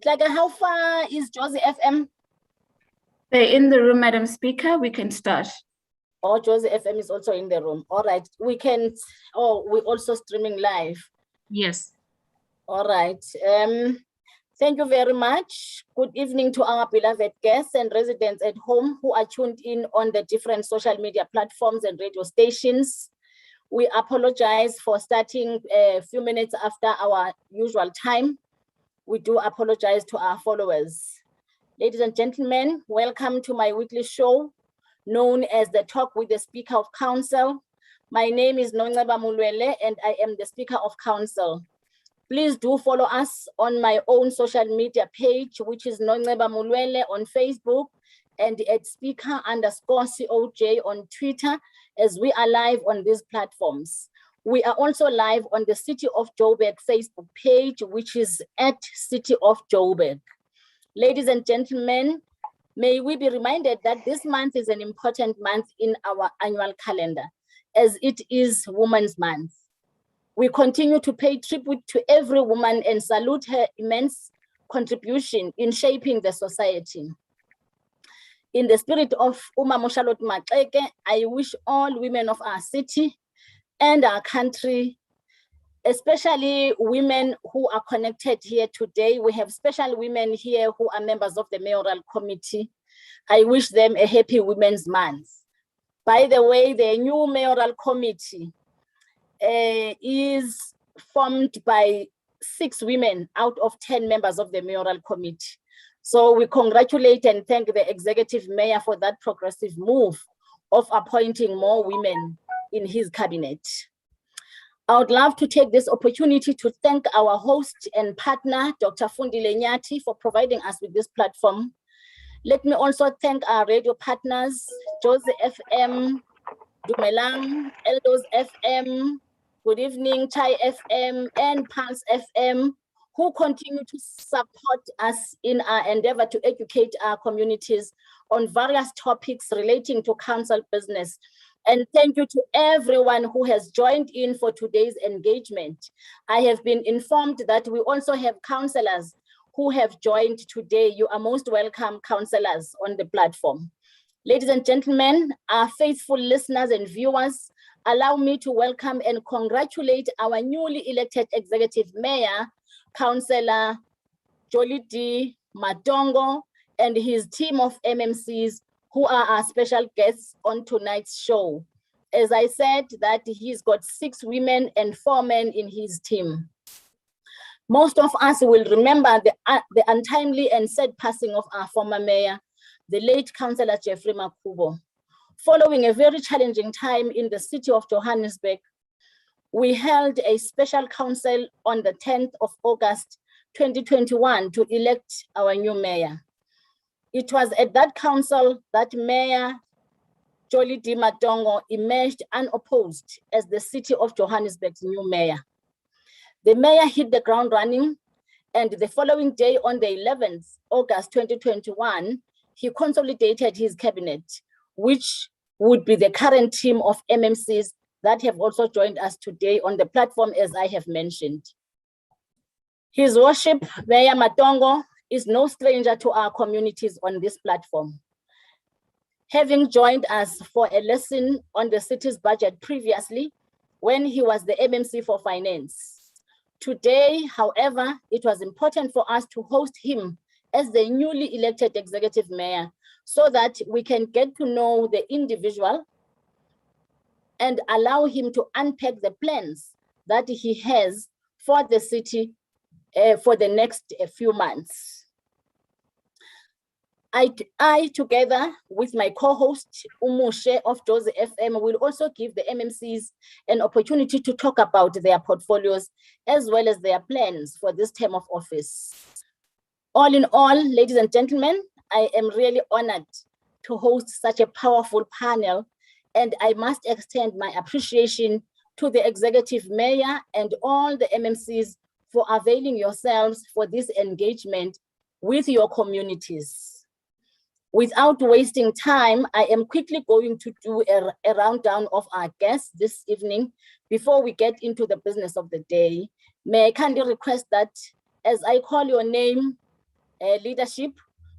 Like, how far is Josie FM? They're in the room, Madam Speaker. We can start. Oh, Josie FM is also in the room. All right. We can, we're also streaming live. Yes. All right. Thank you very much. Good evening to our beloved guests and residents at home who are tuned in on the different social media platforms and radio stations. We apologize for starting a few minutes after our usual time. We do apologize to our followers. Ladies and gentlemen, welcome to my weekly show known as the Talk with the Speaker of Council. My name is Nongceba Mulwele and I am the Speaker of Council. Please do follow us on my own social media page, which is Nongceba Mulwele on Facebook and at speaker_COJ on Twitter, as we are live on these platforms. We are also live on the City of Joburg Facebook page, which is at City of Joburg. Ladies and gentlemen, may we be reminded that this month is an important month in our annual calendar, as it is Women's Month. We continue to pay tribute to every woman and salute her immense contribution in shaping the society. In the spirit of Uma Moshalot Maxeke, I wish all women of our city and our country, especially women who are connected here today. We have special women here who are members of the mayoral committee. I wish them a happy Women's Month. By the way, the new mayoral committee is formed by 6 women out of 10 members of the mayoral committee. So we congratulate and thank the executive mayor for that progressive move of appointing more women in his cabinet. I would love to take this opportunity to thank our host and partner, Dr. Fundile Nyati, for providing us with this platform. Let me also thank our radio partners, Josie FM, Dumelang, Eldos FM, Good Evening, Chai FM, and Pulse FM, who continue to support us in our endeavor to educate our communities on various topics relating to council business. And thank you to everyone who has joined in for today's engagement. I have been informed that we also have councillors who have joined today. You are most welcome, councillors, on the platform. Ladies and gentlemen, our faithful listeners and viewers, allow me to welcome and congratulate our newly elected executive mayor, Councillor Jolidi Matongo, and his team of MMCs who are our special guests on tonight's show. As I said, that he's got 6 women and 4 men in his team. Most of us will remember the untimely and sad passing of our former mayor, the late Councillor Jeffrey Makubo. Following a very challenging time in the city of Johannesburg, we held a special council on the 10th of August, 2021 to elect our new mayor. It was at that council that Mayor Jolidi Matongo emerged unopposed as the city of Johannesburg's new mayor. The mayor hit the ground running, and the following day on the 11th August 2021, he consolidated his cabinet, which would be the current team of MMCs that have also joined us today on the platform, as I have mentioned. His Worship, Mayor Matongo, is no stranger to our communities on this platform. Having joined us for a lesson on the city's budget previously, when he was the MMC for Finance. Today, however, it was important for us to host him as the newly elected executive mayor so that we can get to know the individual and allow him to unpack the plans that he has for the city for the next few months. I, together with my co-host Umushe of Josie FM, will also give the MMCs an opportunity to talk about their portfolios as well as their plans for this term of office. All in all, ladies and gentlemen, I am really honored to host such a powerful panel, and I must extend my appreciation to the executive mayor and all the MMCs for availing yourselves for this engagement with your communities. Without wasting time, I am quickly going to do a rundown of our guests this evening before we get into the business of the day. May I kindly request that as I call your name, leadership,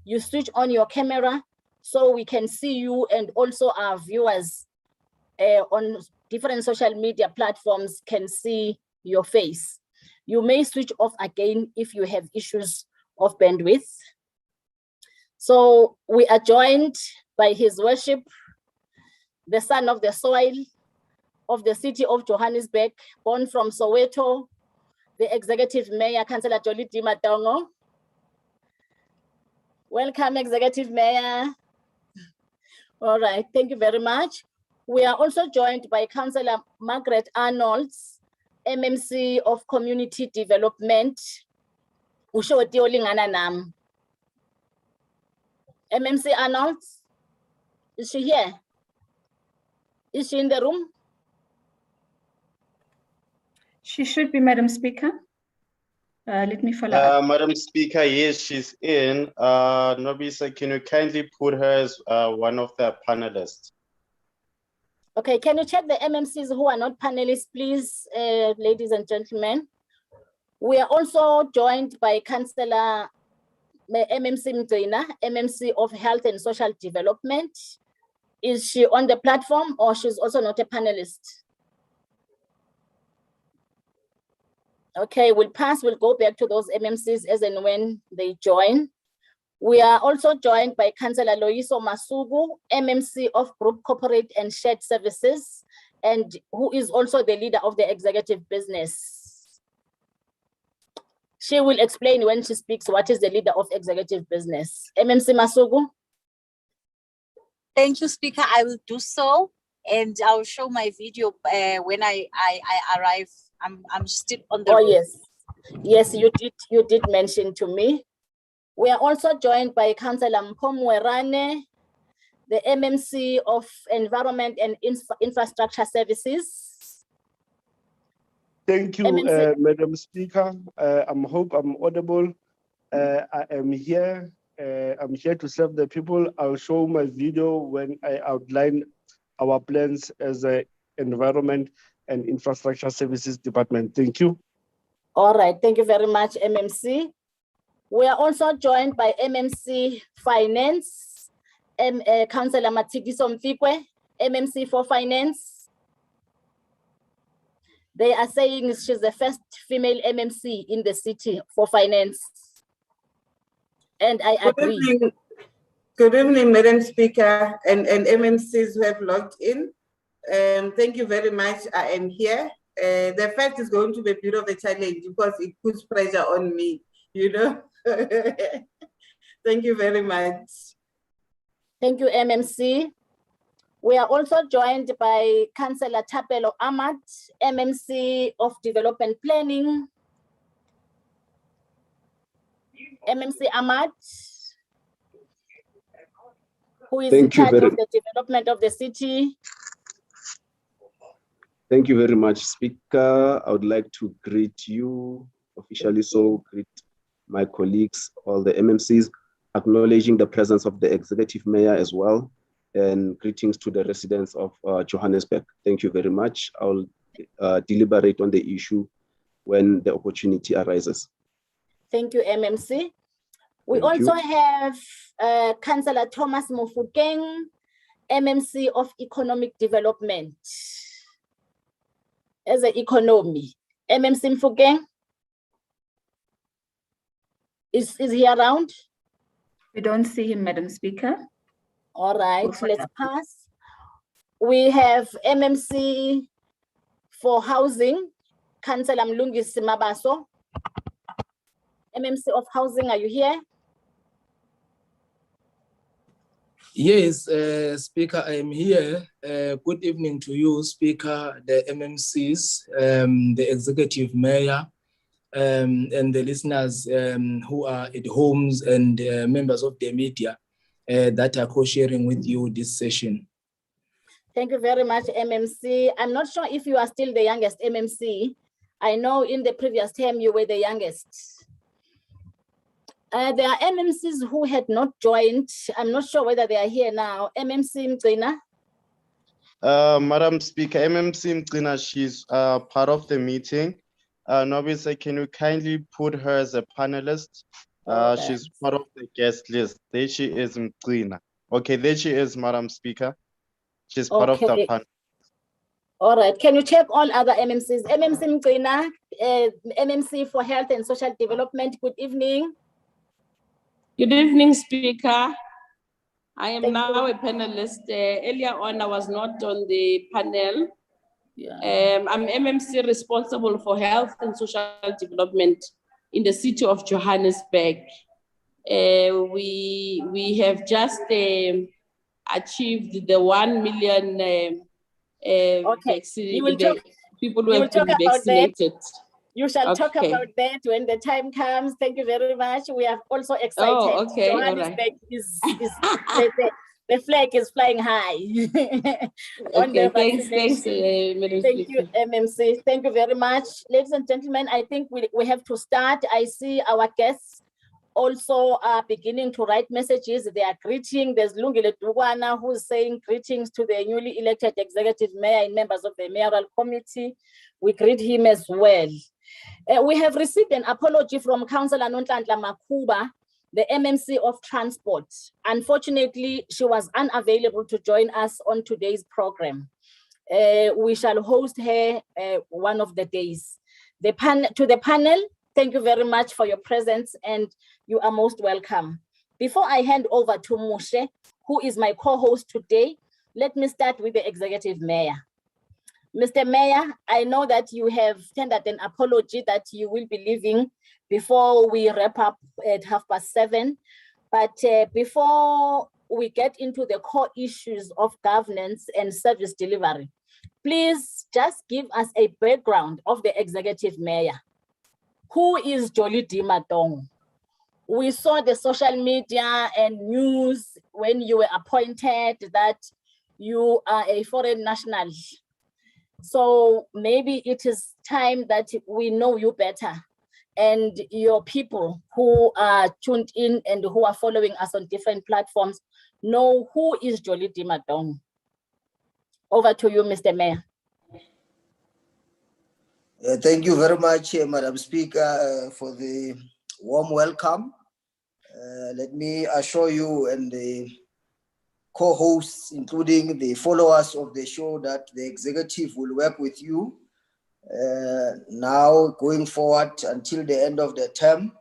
you switch on your camera so we can see you, and also our viewers on different social media platforms can see your face. You may switch off again if you have issues of bandwidth. So we are joined by His Worship, the son of the soil of the city of Johannesburg, born from Soweto, the Executive Mayor, Councillor Jolity Matongo. Welcome, Executive Mayor. All right, thank you very much. We are also joined by Councillor Margaret Arnolds, MMC of Community Development. Ushoti olingana nam. MMC Arnolds, is she here? Is she in the room? She should be, Madam Speaker. Let me follow up. Madam Speaker, yes, she's in. Nobisa, can you kindly put her as one of the panelists? Okay, can you check the MMCs who are not panelists, please, ladies and gentlemen? We are also joined by Councillor MMC Mtoina, MMC of Health and Social Development. Is she on the platform, or she's also not a panelist? Okay, we'll go back to those MMCs as and when they join. We are also joined by Councillor Loyiso Masugu, MMC of Group Corporate and Shared Services, and who is also the leader of the executive business. She will explain when she speaks what is the leader of executive business. MMC Masugu. Thank you, Speaker. I will do so, and I'll show my video when I arrive. I'm still on the road. Yes. Yes, you did mention to me. We are also joined by Councillor Mpomwerane, the MMC of Environment and Infrastructure Services. Thank you, Madam Speaker. I hope I'm audible. I am here. I'm here to serve the people. I'll show my video when I outline our plans as an Environment and Infrastructure Services Department. Thank you. All right, thank you very much, MMC. We are also joined by MMC Finance, Councillor Matikiso Mfikwe, MMC for Finance. They are saying she's the first female MMC in the city for finance. And I agree. Good evening, Madam Speaker and MMCs who have logged in. Thank you very much. I am here. The fact is going to be a bit of a challenge because it puts pressure on me, you know. Thank you very much. Thank you, MMC. We are also joined by Councillor Tapelo Ahmad, MMC of Development Planning. MMC Ahmad, who is in charge of the development of the city. Thank you very much, Speaker. I would like to greet you officially, so greet my colleagues, all the MMCs, acknowledging the presence of the Executive Mayor as well, and greetings to the residents of Johannesburg. Thank you very much. I'll deliberate on the issue when the opportunity arises. Thank you, MMC. We also have Councillor Thomas Mofokeng, MMC of Economic Development. As an economy, MMC Mofokeng, is he around? We don't see him, Madam Speaker. All right, let's pass. We have MMC for Housing, Councillor Mlungisi Mabaso. MMC of Housing, are you here? Yes, Speaker, I am here. Good evening to you, Speaker, the MMCs, the Executive Mayor, and the listeners who are at homes, and members of the media that are co-sharing with you this session. Thank you very much, MMC. I'm not sure if you are still the youngest MMC. I know in the previous term you were the youngest. There are MMCs who had not joined. I'm not sure whether they are here now. MMC Mgcina. Madam Speaker, MMC Mgcina, she's part of the meeting. Nobisa, can you kindly put her as a panelist? Okay. She's part of the guest list. There she is, Mcina. Okay, there she is, Madam Speaker. She's part of the Okay. panel. All right. Can you check all other MMCs? MMC Mcina, MMC for Health and Social Development. Good evening. Good evening, Speaker. I am Thank now a panelist. Earlier on, I was not on the panel. Yeah. I'm MMC responsible for health and social development in the city of Johannesburg. We have just achieved the 1 million Okay. You will talk, people who you will have been talk about that. vaccinated. You shall talk Okay. about that when the time comes. Thank you very much. We are also excited. Oh, okay, all right. Johannesburg is the flag is flying high. On Okay, the thanks, vaccination. Madam Thank Speaker. you, MMC. Thank you very much. Ladies and gentlemen, I think we have to start. I see our guests also are beginning to write messages. They are greeting. There's Lungile Dugwana who's saying greetings to the newly elected executive mayor and members of the mayoral committee. We greet him as well. We have received an apology from Councillor Nonhlanhla Makuba, the MMC of Transport. Unfortunately, she was unavailable to join us on today's program. We shall host her one of the days. To the panel, thank you very much for your presence and you are most welcome. Before I hand over to Moshe, who is my co-host today, let me start with the executive mayor. Mr. Mayor, I know that you have tendered an apology that you will be leaving before we wrap up at 7:30. But before we get into the core issues of governance and service delivery, please just give us a background of the executive mayor. Who is Jolie D. Matongo? We saw the social media and news when you were appointed that you are a foreign national. So maybe it is time that we know you better and your people who are tuned in and who are following us on different platforms know who is Jolie D. Matongo. Over to you, Mr. Mayor. Thank you very much, Madam Speaker, for the warm welcome. Let me assure you and the co-hosts, including the followers of the show, that the executive will work with you now going forward until the end of the term,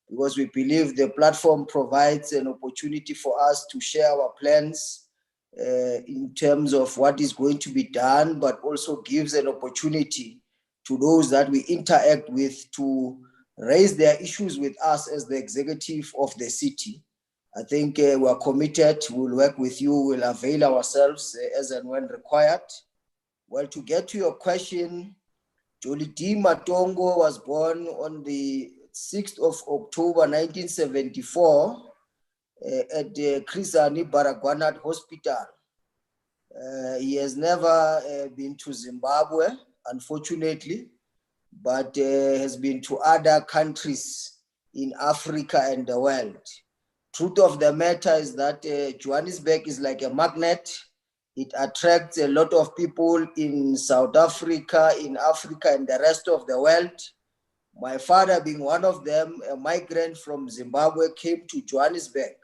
because we believe the platform provides an opportunity for us to share our plans in terms of what is going to be done, but also gives an opportunity to those that we interact with to raise their issues with us as the executive of the city. I think we are committed, we'll work with you, we'll avail ourselves as and when required. Well, to get to your question, Jolie D. Matongo was born on the 6th of October 1974 at the Chris Hani Baragwanath Hospital. He has never been to Zimbabwe, unfortunately, but has been to other countries in Africa and the world. Truth of the matter is that Johannesburg is like a magnet. It attracts a lot of people in South Africa, in Africa, and the rest of the world. My father, being one of them, a migrant from Zimbabwe, came to Johannesburg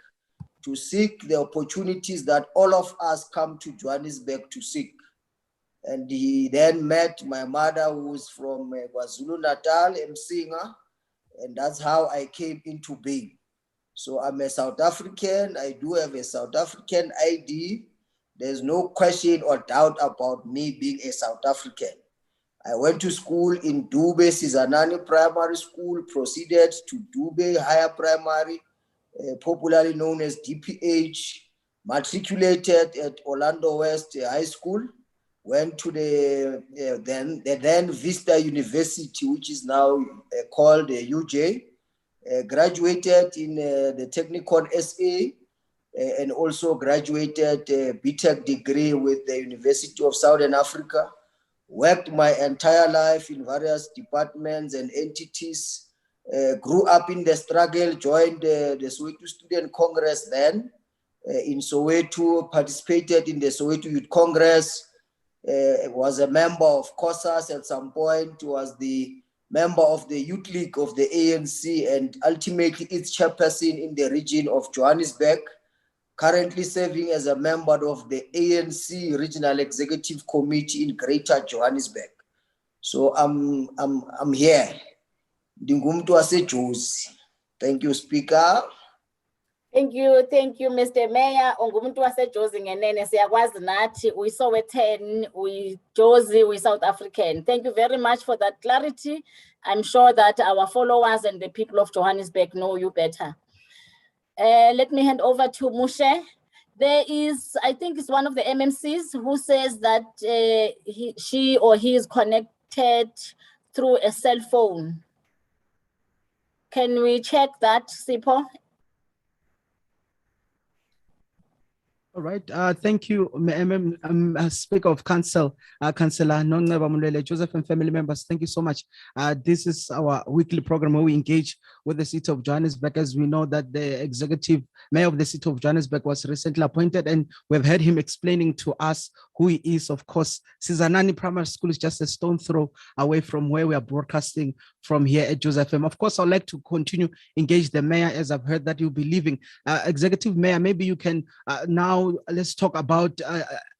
to seek the opportunities that all of us come to Johannesburg to seek. And he then met my mother, who's from KwaZulu-Natal, Msinga, and that's how I came into being. So I'm a South African. I do have a South African ID. There's no question or doubt about me being a South African. I went to school in Dube Sizanani Primary School, proceeded to Dube Higher Primary, popularly known as DPH, matriculated at Orlando West High School, went to the then Vista University, which is now called UJ, graduated in the Technicon SA, and also graduated BTech degree with the University of Southern Africa. Worked my entire life in various departments and entities, grew up in the struggle, joined the Soweto Student Congress then in Soweto, participated in the Soweto Youth Congress, was a member of COSAS at some point, was the member of the Youth League of the ANC, and ultimately its chairperson in the region of Johannesburg, currently serving as a member of the ANC Regional Executive Committee in Greater Johannesburg. So I'm here. Ndingumntu waseJozi. Thank you, Speaker. Thank you, Mr. Mayor. Ungumuntu waseJozi ngenene siyakwazi nathi uyiSowetan, uyiJozi, uyi-South African. Thank you very much for that clarity. I'm sure that our followers and the people of Johannesburg know you better. Let me hand over to Mushe. There is, I think it's one of the MMCs who says that she or he is connected through a cell phone. Can we check that, Sipho? All right. Thank you, Speaker of Council, Councillor Nongceba Mulwele, Joseph and family members. Thank you so much. This is our weekly program where we engage with the city of Johannesburg, as we know that the executive mayor of the city of Johannesburg was recently appointed, and we've heard him explaining to us who he is. Of course, Sizanani Primary School is just a stone throw away from where we are broadcasting from here at Joseph FM. Of course, I'd like to continue engage the mayor, as I've heard that you'll be leaving. Executive Mayor, maybe you can now let's talk about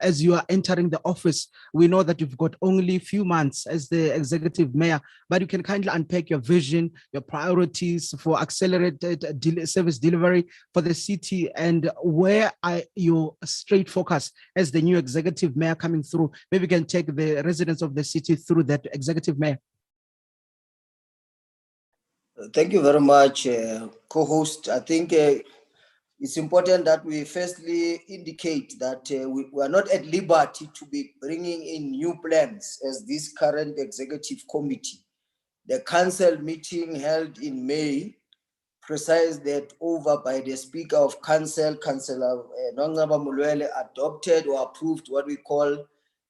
as you are entering the office. We know that you've got only a few months as the executive mayor, but you can kindly unpack your vision, your priorities for accelerated service delivery for the city, and where are your straight focus as the new executive mayor coming through. Maybe you can take the residents of the city through that, executive mayor. Thank you very much, co-host. I think it's important that we firstly indicate that we are not at liberty to be bringing in new plans as this current executive committee. The council meeting held in May presided over by the Speaker of Council, Councillor Nongceba Mulwele, adopted or approved what we call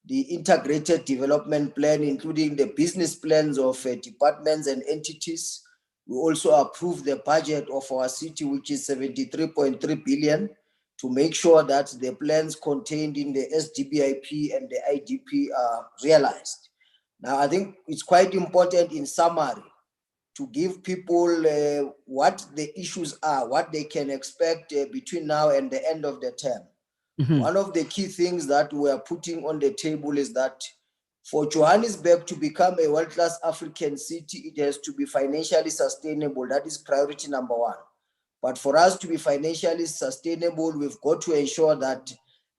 the integrated development plan, including the business plans of departments and entities. We also approved the budget of our city, which is 73.3 billion, to make sure that the plans contained in the SDBIP and the IDP are realized. Now, I think it's quite important in summary to give people what the issues are, what they can expect between now and the end of the term. Mm-hmm. One of the key things that we are putting on the table is that for Johannesburg to become a world-class African city, it has to be financially sustainable. That is priority number one. But for us to be financially sustainable, we've got to ensure that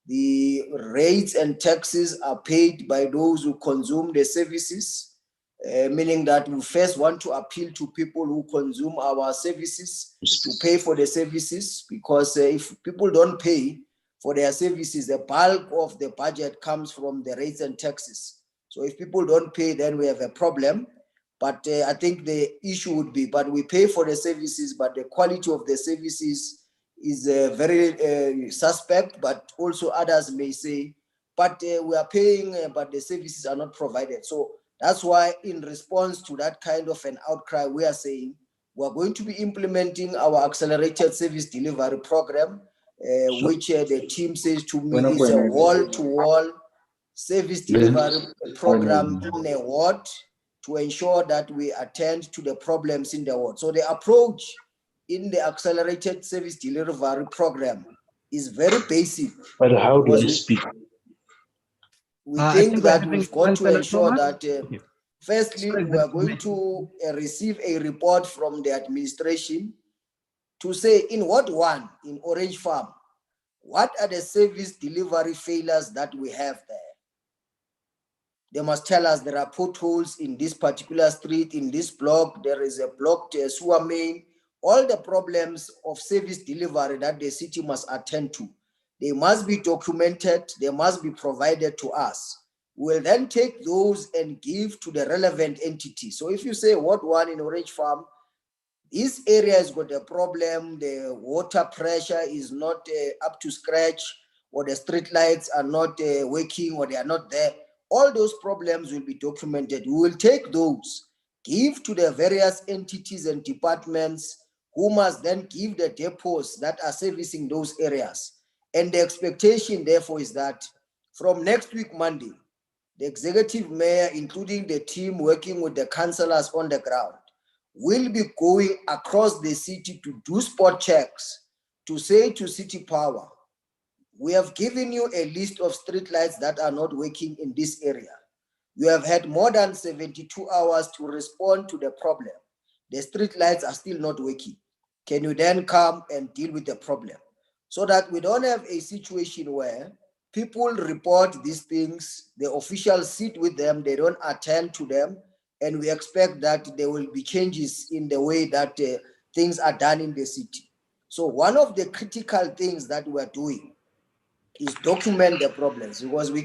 the rates and taxes are paid by those who consume the services, meaning that we first want to appeal to people who consume our services to pay for the services, because if people don't pay for their services, the bulk of the budget comes from the rates and taxes. So if people don't pay, then we have a problem. But I think the issue would be, but we pay for the services, but the quality of the services is very suspect. But also others may say, but we are paying, but the services are not provided. So that's why in response to that kind of an outcry, we are saying we are going to be implementing our accelerated service delivery program, which the team says to me is a wall-to-wall service delivery program in a ward to ensure that we attend to the problems in the ward. So the approach in the accelerated service delivery program is very basic. But how do I speak? We think that we've got to ensure that firstly, we are going to receive a report from the administration to say in Ward 1 in Orange Farm, what are the service delivery failures that we have there? They must tell us there are potholes in this particular street, in this block, there is a blocked sewer main, all the problems of service delivery that the city must attend to. They must be documented, they must be provided to us. We'll then take those and give to the relevant entity. So if you say Ward 1 in Orange Farm, this area has got a problem, the water pressure is not up to scratch, or the street lights are not working, or they are not there. All those problems will be documented. We will take those, give to the various entities and departments who must then give the depots that are servicing those areas. And the expectation, therefore, is that from next week, Monday, the executive mayor, including the team working with the councillors on the ground, will be going across the city to do spot checks, to say to City Power, we have given you a list of streetlights that are not working in this area. You have had more than 72 hours to respond to the problem. The streetlights are still not working. Can you then come and deal with the problem? So that we don't have a situation where people report these things, the officials sit with them, they don't attend to them, and we expect that there will be changes in the way that things are done in the city. So one of the critical things that we're doing is document the problems, because we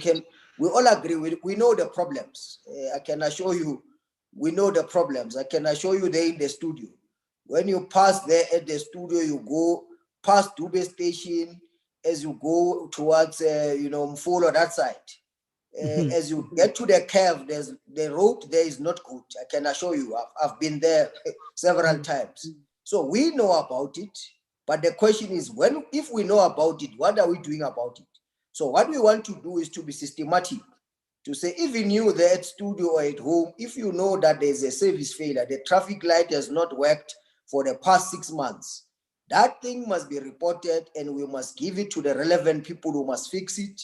all agree, we know the problems. I can assure you, we know the problems. I can assure you there in the studio. When you pass there at the studio, you go past Dube Station, as you go towards, Mfolo, that side. As you get to the cave, the road there is not good. I can assure you, I've been there several times. So we know about it. But the question is, if we know about it, what are we doing about it? So what we want to do is to be systematic, to say, even you there at studio or at home, if you know that there's a service failure, the traffic light has not worked for the past 6 months, that thing must be reported and we must give it to the relevant people who must fix it.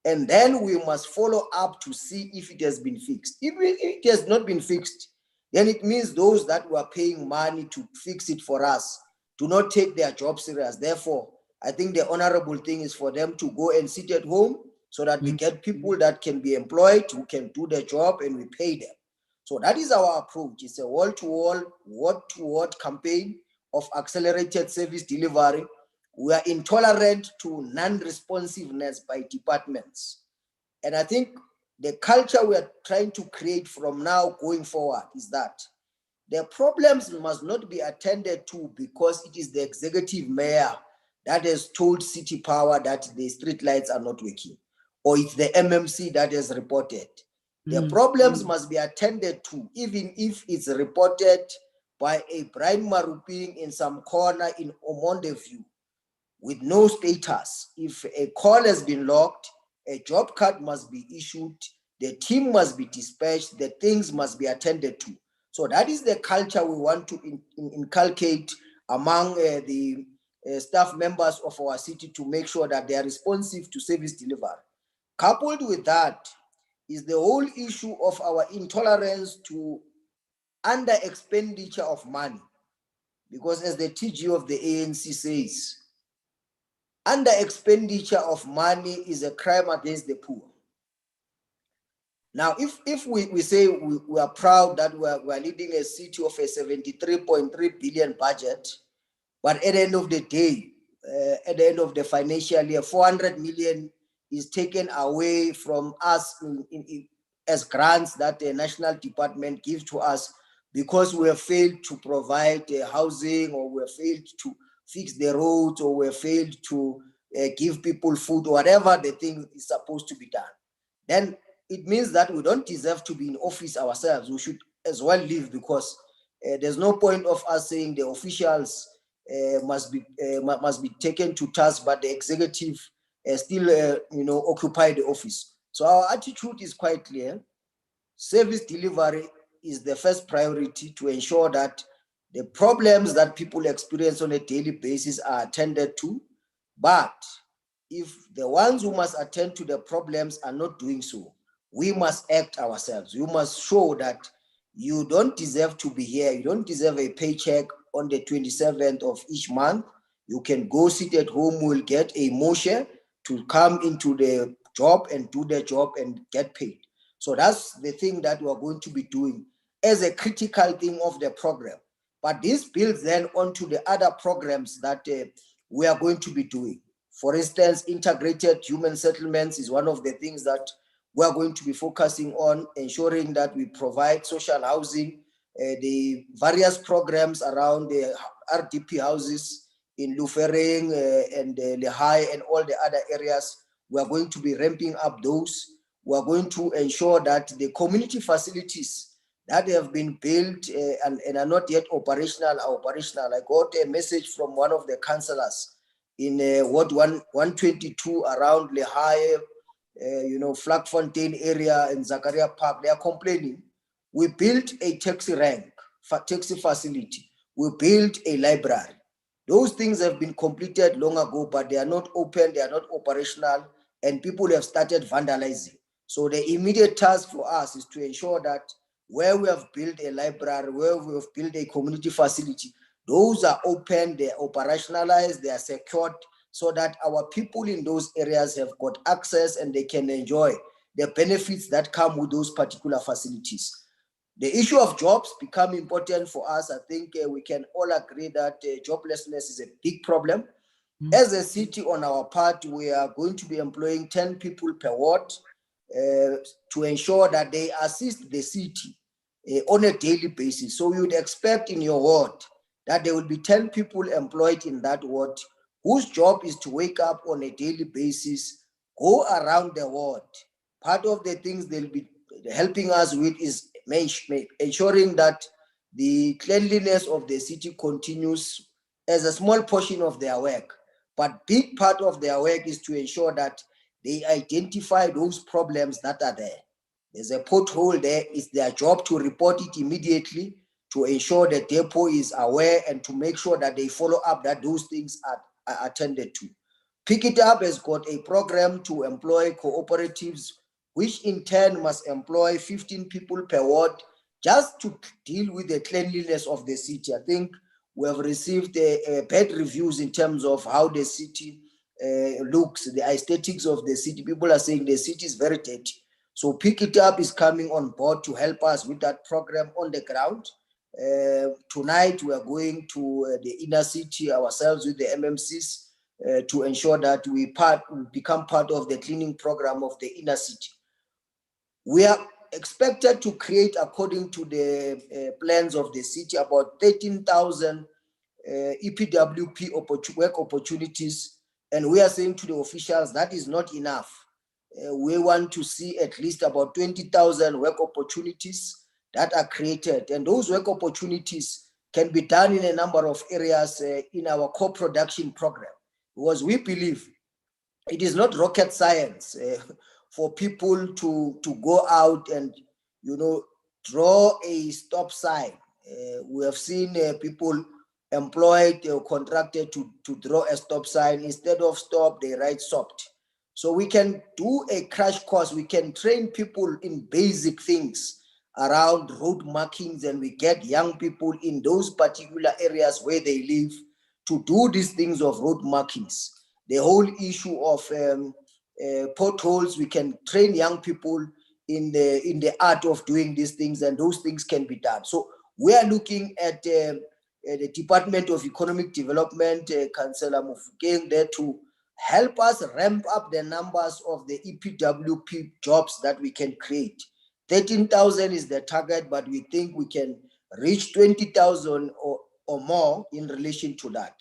And then we must follow up to see if it has been fixed. If it has not been fixed, then it means those that were paying money to fix it for us do not take their job serious. Therefore, I think the honorable thing is for them to go and sit at home so that we get people that can be employed, who can do their job, and we pay them. So that is our approach. It's a wall-to-wall, word-to-word campaign of accelerated service delivery. We are intolerant to non-responsiveness by departments. And I think the culture we are trying to create from now going forward is that the problems must not be attended to because it is the executive mayor that has told City Power that the street lights are not working, or it's the MMC that has reported. The problems must be attended to, even if it's reported by a Brian Maruping in some corner in Omonde View with no status. If a call has been logged, a job card must be issued, the team must be dispatched, the things must be attended to. So that is the culture we want to inculcate among the staff members of our city to make sure that they are responsive to service delivery. Coupled with that is the whole issue of our intolerance to under expenditure of money. Because as the TG of the ANC says, under expenditure of money is a crime against the poor. Now, if we say we are proud that we are leading a city of a 73.3 billion budget, but at the end of the day, at the end of the financial year, 400 million is taken away from us as grants that the national department gives to us because we have failed to provide housing, or we have failed to fix the roads, or we have failed to give people food, or whatever the thing is supposed to be done. Then it means that we don't deserve to be in office ourselves. We should as well leave, because there's no point of us saying the officials must be taken to task, but the executive still occupy the office. So our attitude is quite clear. Service delivery is the first priority to ensure that the problems that people experience on a daily basis are attended to. But if the ones who must attend to the problems are not doing so, we must act ourselves. You must show that you don't deserve to be here. You don't deserve a paycheck on the 27th of each month. You can go sit at home. We'll get a motion to come into the job and do the job and get paid. So that's the thing that we're going to be doing as a critical thing of the program. But this builds then onto the other programs that we are going to be doing. For instance, integrated human settlements is one of the things that we are going to be focusing on, ensuring that we provide social housing, the various programs around the RDP houses in Lufereng and Lehigh and all the other areas. We are going to be ramping up those. We are going to ensure that the community facilities that have been built and are not yet operational are operational. I got a message from one of the councillors in Ward 122 around Lehigh, Vlakfontein area and Zakaria Park, they are complaining. We built a taxi rank, taxi facility. We built a library. Those things have been completed long ago, but they are not open, they are not operational, and people have started vandalizing. So the immediate task for us is to ensure that where we have built a library, where we have built a community facility, those are open, they are operationalized, they are secured, so that our people in those areas have got access and they can enjoy the benefits that come with those particular facilities. The issue of jobs become important for us. I think we can all agree that joblessness is a big problem. As a city, on our part, we are going to be employing 10 people per ward to ensure that they assist the city on a daily basis. So you would expect in your ward that there will be 10 people employed in that ward whose job is to wake up on a daily basis, go around the ward. Part of the things they'll be helping us with is ensuring that the cleanliness of the city continues as a small portion of their work. But big part of their work is to ensure that they identify those problems that are there. There's a pothole there. It's their job to report it immediately, to ensure the depot is aware and to make sure that they follow up that those things are attended to. Pick It Up has got a program to employ cooperatives, which in turn must employ 15 people per ward just to deal with the cleanliness of the city. I think we have received bad reviews in terms of how the city looks, the aesthetics of the city. People are saying the city is very dirty. So Pick It Up is coming on board to help us with that program on the ground. Tonight, we are going to the inner city ourselves with the MMCs to ensure that we become part of the cleaning program of the inner city. We are expected to create, according to the plans of the city, about 13,000 EPWP work opportunities. And we are saying to the officials that is not enough. We want to see at least about 20,000 work opportunities that are created, and those work opportunities can be done in a number of areas in our co-production program, because we believe it is not rocket science for people to go out and draw a stop sign. We have seen people employed or contracted to draw a stop sign. Instead of stop, they write stopped. So we can do a crash course. We can train people in basic things around road markings, and we get young people in those particular areas where they live to do these things of road markings. The whole issue of potholes, we can train young people in the art of doing these things, and those things can be done. So we are looking at the Department of Economic Development, Councillor Mufukeng, there to help us ramp up the numbers of the EPWP jobs that we can create. 13,000 is the target, but we think we can reach 20,000 or more in relation to that.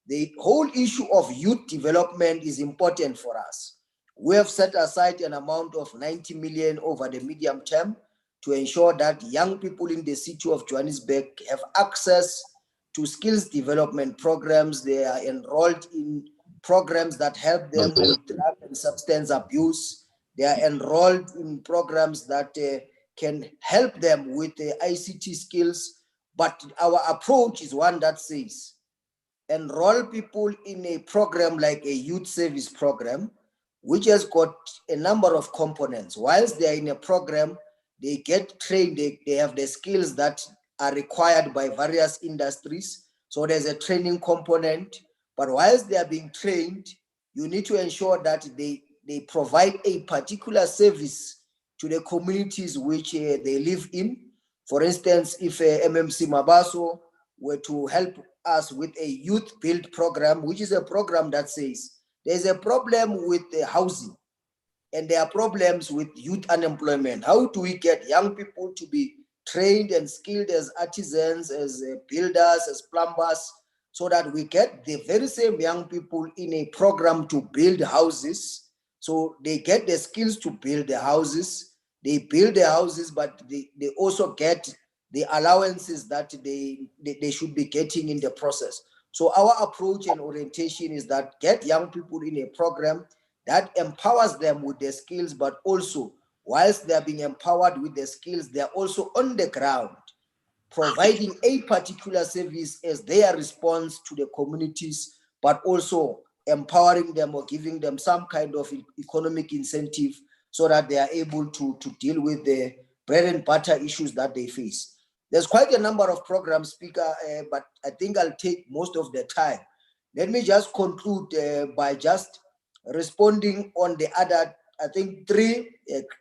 The whole issue of youth development is important for us. We have set aside an amount of 90 million over the medium term to ensure that young people in the city of Johannesburg have access to skills development programs. They are enrolled in programs that help them with drug and substance abuse. They are enrolled in programs that can help them with the ICT skills. But our approach is one that says, enroll people in a program like a youth service program, which has got a number of components. Whilst they are in a program, they get trained, they have the skills that are required by various industries. So there's a training component. But whilst they are being trained, you need to ensure that they provide a particular service to the communities which they live in. For instance, if MMC Mabaso were to help us with a youth build program, which is a program that says there's a problem with the housing and there are problems with youth unemployment. How do we get young people to be trained and skilled as artisans, as builders, as plumbers, so that we get the very same young people in a program to build houses? So they get the skills to build the houses, they build the houses, but they also get the allowances that they should be getting in the process. So our approach and orientation is that get young people in a program, that empowers them with their skills, but also whilst they're being empowered with their skills, they're also on the ground providing a particular service as their response to the communities, but also empowering them or giving them some kind of economic incentive so that they are able to deal with the bread and butter issues that they face. There's quite a number of programs, Speaker, but I think I'll take most of the time. Let me just conclude by just responding on the other, I think, 3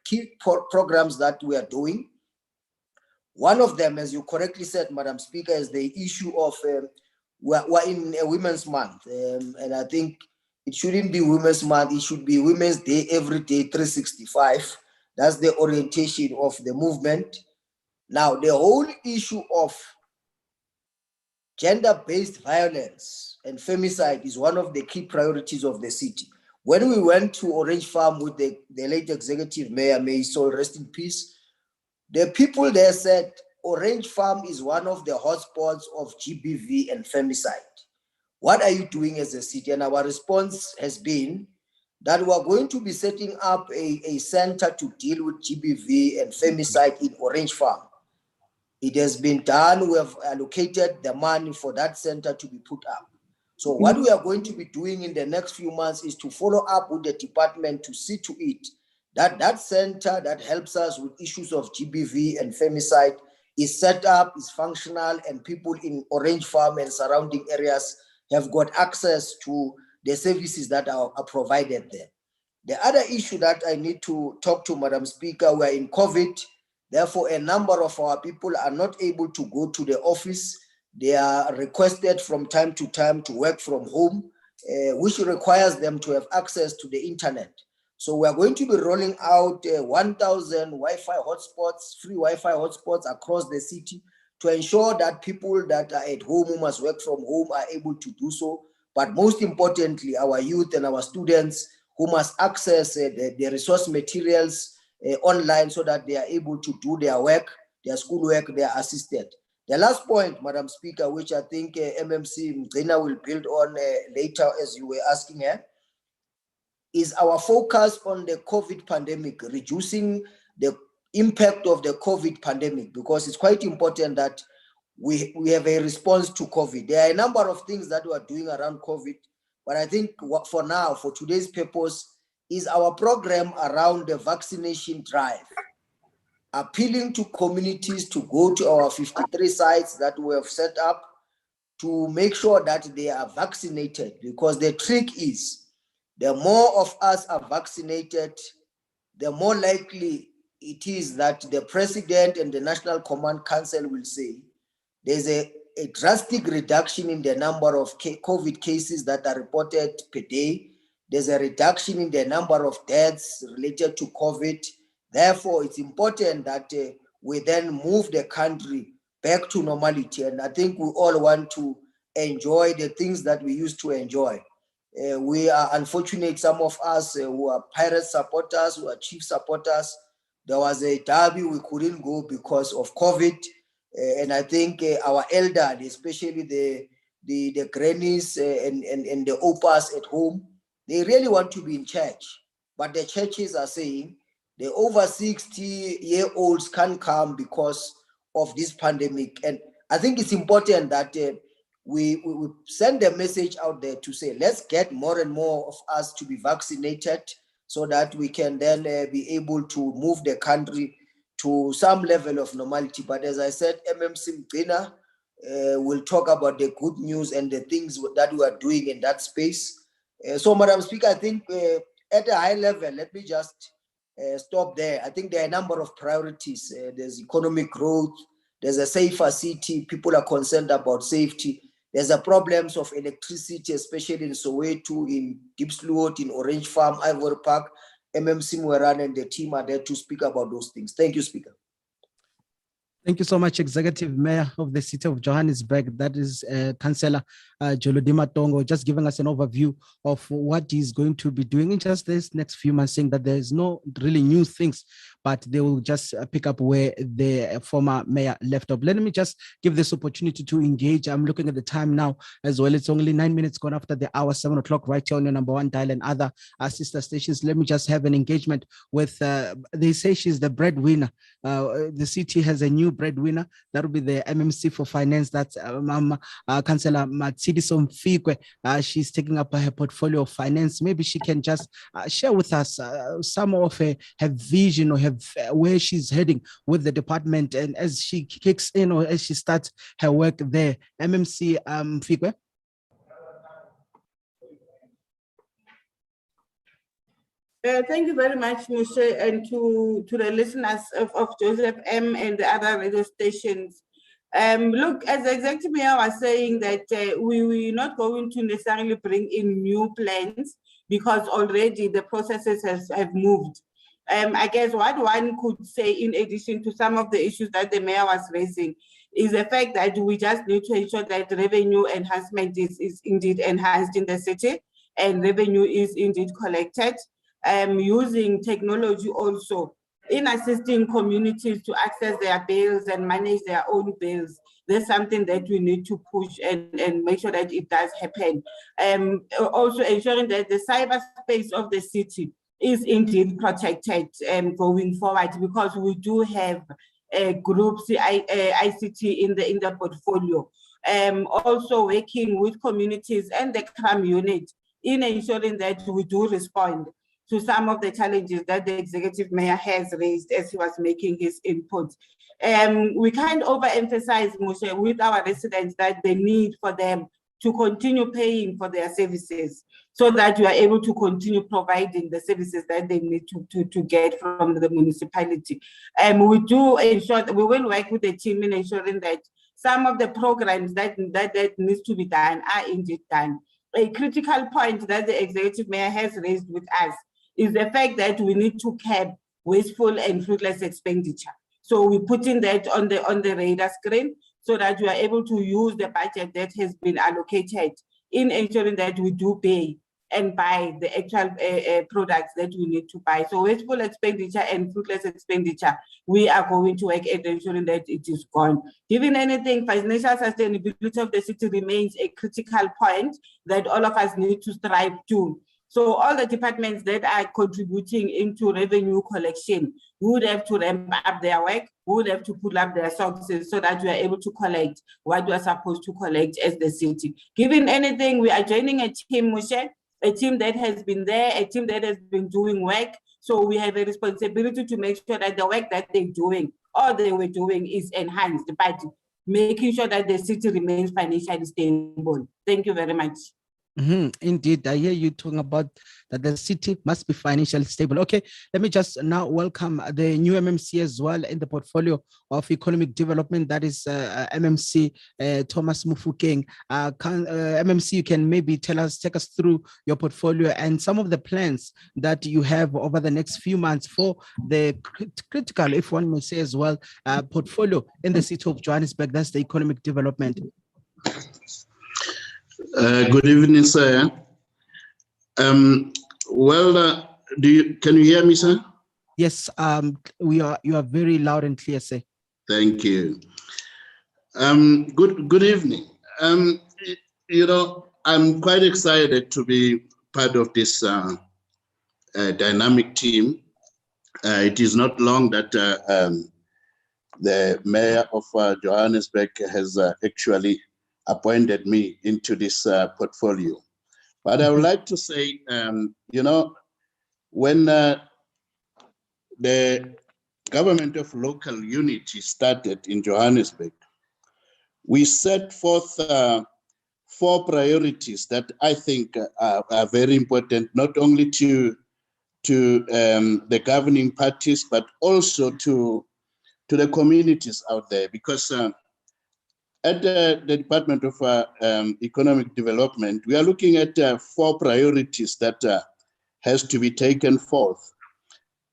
key programs that we are doing. One of them, as you correctly said, Madam Speaker, is the issue of, we're in a Women's Month, and I think it shouldn't be Women's Month, it should be Women's Day every day, 365. That's the orientation of the movement. Now, the whole issue of gender-based violence and femicide is one of the key priorities of the city. When we went to Orange Farm with the late executive mayor, may his soul rest in peace, the people there said Orange Farm is one of the hotspots of GBV and femicide. What are you doing as a city? And our response has been that we are going to be setting up a center to deal with GBV and femicide in Orange Farm. It has been done. We have allocated the money for that center to be put up. So what we are going to be doing in the next few months is to follow up with the department to see to it that that center that helps us with issues of GBV and femicide is set up, is functional, and people in Orange Farm and surrounding areas have got access to the services that are provided there. The other issue that I need to talk to, Madam Speaker, we are in COVID. Therefore, a number of our people are not able to go to the office. They are requested from time to time to work from home, which requires them to have access to the internet. So we are going to be rolling out 1,000 Wi-Fi hotspots, free Wi-Fi hotspots across the city to ensure that people that are at home who must work from home are able to do so. But most importantly, our youth and our students who must access the resource materials online so that they are able to do their work, their schoolwork, they are assisted. The last point, Madam Speaker, which I think MMC Mgcina will build on later as you were asking her, is our focus on the COVID pandemic, reducing the impact of the COVID pandemic, because it's quite important that we have a response to COVID. There are a number of things that we are doing around COVID, but I think for now, for today's purpose, is our program around the vaccination drive, appealing to communities to go to our 53 sites that we have set up to make sure that they are vaccinated, because the trick is the more of us are vaccinated, the more likely it is that the president and the National Command Council will say there's a drastic reduction in the number of COVID cases that are reported per day. There's a reduction in the number of deaths related to COVID. Therefore, it's important that we then move the country back to normality. And I think we all want to enjoy the things that we used to enjoy. We are unfortunate, some of us who are Pirate supporters, who are Chief supporters. There was a derby we couldn't go because of COVID. And I think our elderly, especially the grannies and the opas at home, they really want to be in church. But the churches are saying the over 60-year-olds can't come because of this pandemic. And I think it's important that we send a message out there to say, let's get more and more of us to be vaccinated so that we can then be able to move the country to some level of normality. But as I said, MMC Mgcina will talk about the good news and the things that we are doing in that space. So, Madam Speaker, I think at a high level, let me just stop there. I think there are a number of priorities. There's economic growth, there's a safer city, people are concerned about safety. There's a problems of electricity, especially in Soweto, in Diepsloot, in Orange Farm, Ivory Park. MMC Mweran and the team are there to speak about those things. Thank you, Speaker. Thank you so much, Executive Mayor of the City of Johannesburg. That is Councillor Matongo, just giving us an overview of what he's going to be doing in just this next few months, saying that there's no really new things, but they will just pick up where the former mayor left off. Let me just give this opportunity to engage. I'm looking at the time now as well. It's only 9 minutes gone after the hour, 7 o'clock, right here on your number one dial and other sister stations. Let me just have an engagement with, they say she's the breadwinner. The city has a new breadwinner. That will be the MMC for Finance. That's Councillor Matsidiso Mfikwe. She's taking up her portfolio of finance. Maybe she can just share with us some of her vision or where she's heading with the department, and as she kicks in or as she starts her work there. MMC Mfikwe. Thank you very much, Moshe, and to the listeners of Joseph M and the other radio stations. Look, as the executive mayor was saying that we're not going to necessarily bring in new plans because already the processes have moved. I guess what one could say in addition to some of the issues that the mayor was raising is the fact that we just need to ensure that revenue enhancement is indeed enhanced in the city and revenue is indeed collected. Using technology also in assisting communities to access their bills and manage their own bills. There's something that we need to push and make sure that it does happen. Also ensuring that the cyberspace of the city is indeed protected going forward, because we do have groups, ICT in the portfolio. Also working with communities and the crime unit in ensuring that we do respond to some of the challenges that the executive mayor has raised as he was making his input. We can't overemphasize, Moshe, with our residents that the need for them to continue paying for their services so that we are able to continue providing the services that they need to get from the municipality. We do ensure that we will work with the team in ensuring that some of the programs that needs to be done are indeed done. A critical point that the executive mayor has raised with us is the fact that we need to cap wasteful and fruitless expenditure. So we're putting that on the radar screen so that we are able to use the budget that has been allocated in ensuring that we do pay and buy the actual products that we need to buy. So wasteful expenditure and fruitless expenditure, we are going to work at ensuring that it is gone. Given anything, financial sustainability of the city remains a critical point that all of us need to strive to. So all the departments that are contributing into revenue collection would have to ramp up their work, would have to pull up their sources so that we are able to collect what we are supposed to collect as the city. Given anything, we are joining a team, Moshe, a team that has been there, a team that has been doing work. So we have a responsibility to make sure that the work that they're doing, all they were doing is enhanced, but making sure that the city remains financially stable. Thank you very much. Indeed, I hear you talking about that the city must be financially stable. Okay, let me just now welcome the new MMC as well in the portfolio of economic development. That is MMC Thomas Mufukeng. MMC, you can maybe take us through your portfolio and some of the plans that you have over the next few months for the critical, if one may say as well, portfolio in the city of Johannesburg. That's the economic development. Good evening, sir. Can you hear me, sir? Yes, you are very loud and clear, sir. Thank you. Good evening. You know, I'm quite excited to be part of this dynamic team. It is not long that the mayor of Johannesburg has actually appointed me into this portfolio. But I would like to say, you know, when the government of local unity started in Johannesburg, we set forth 4 priorities that I think are very important, not only to the governing parties, but also to the communities out there, because at the Department of Economic Development, we are looking at 4 priorities that has to be taken forth.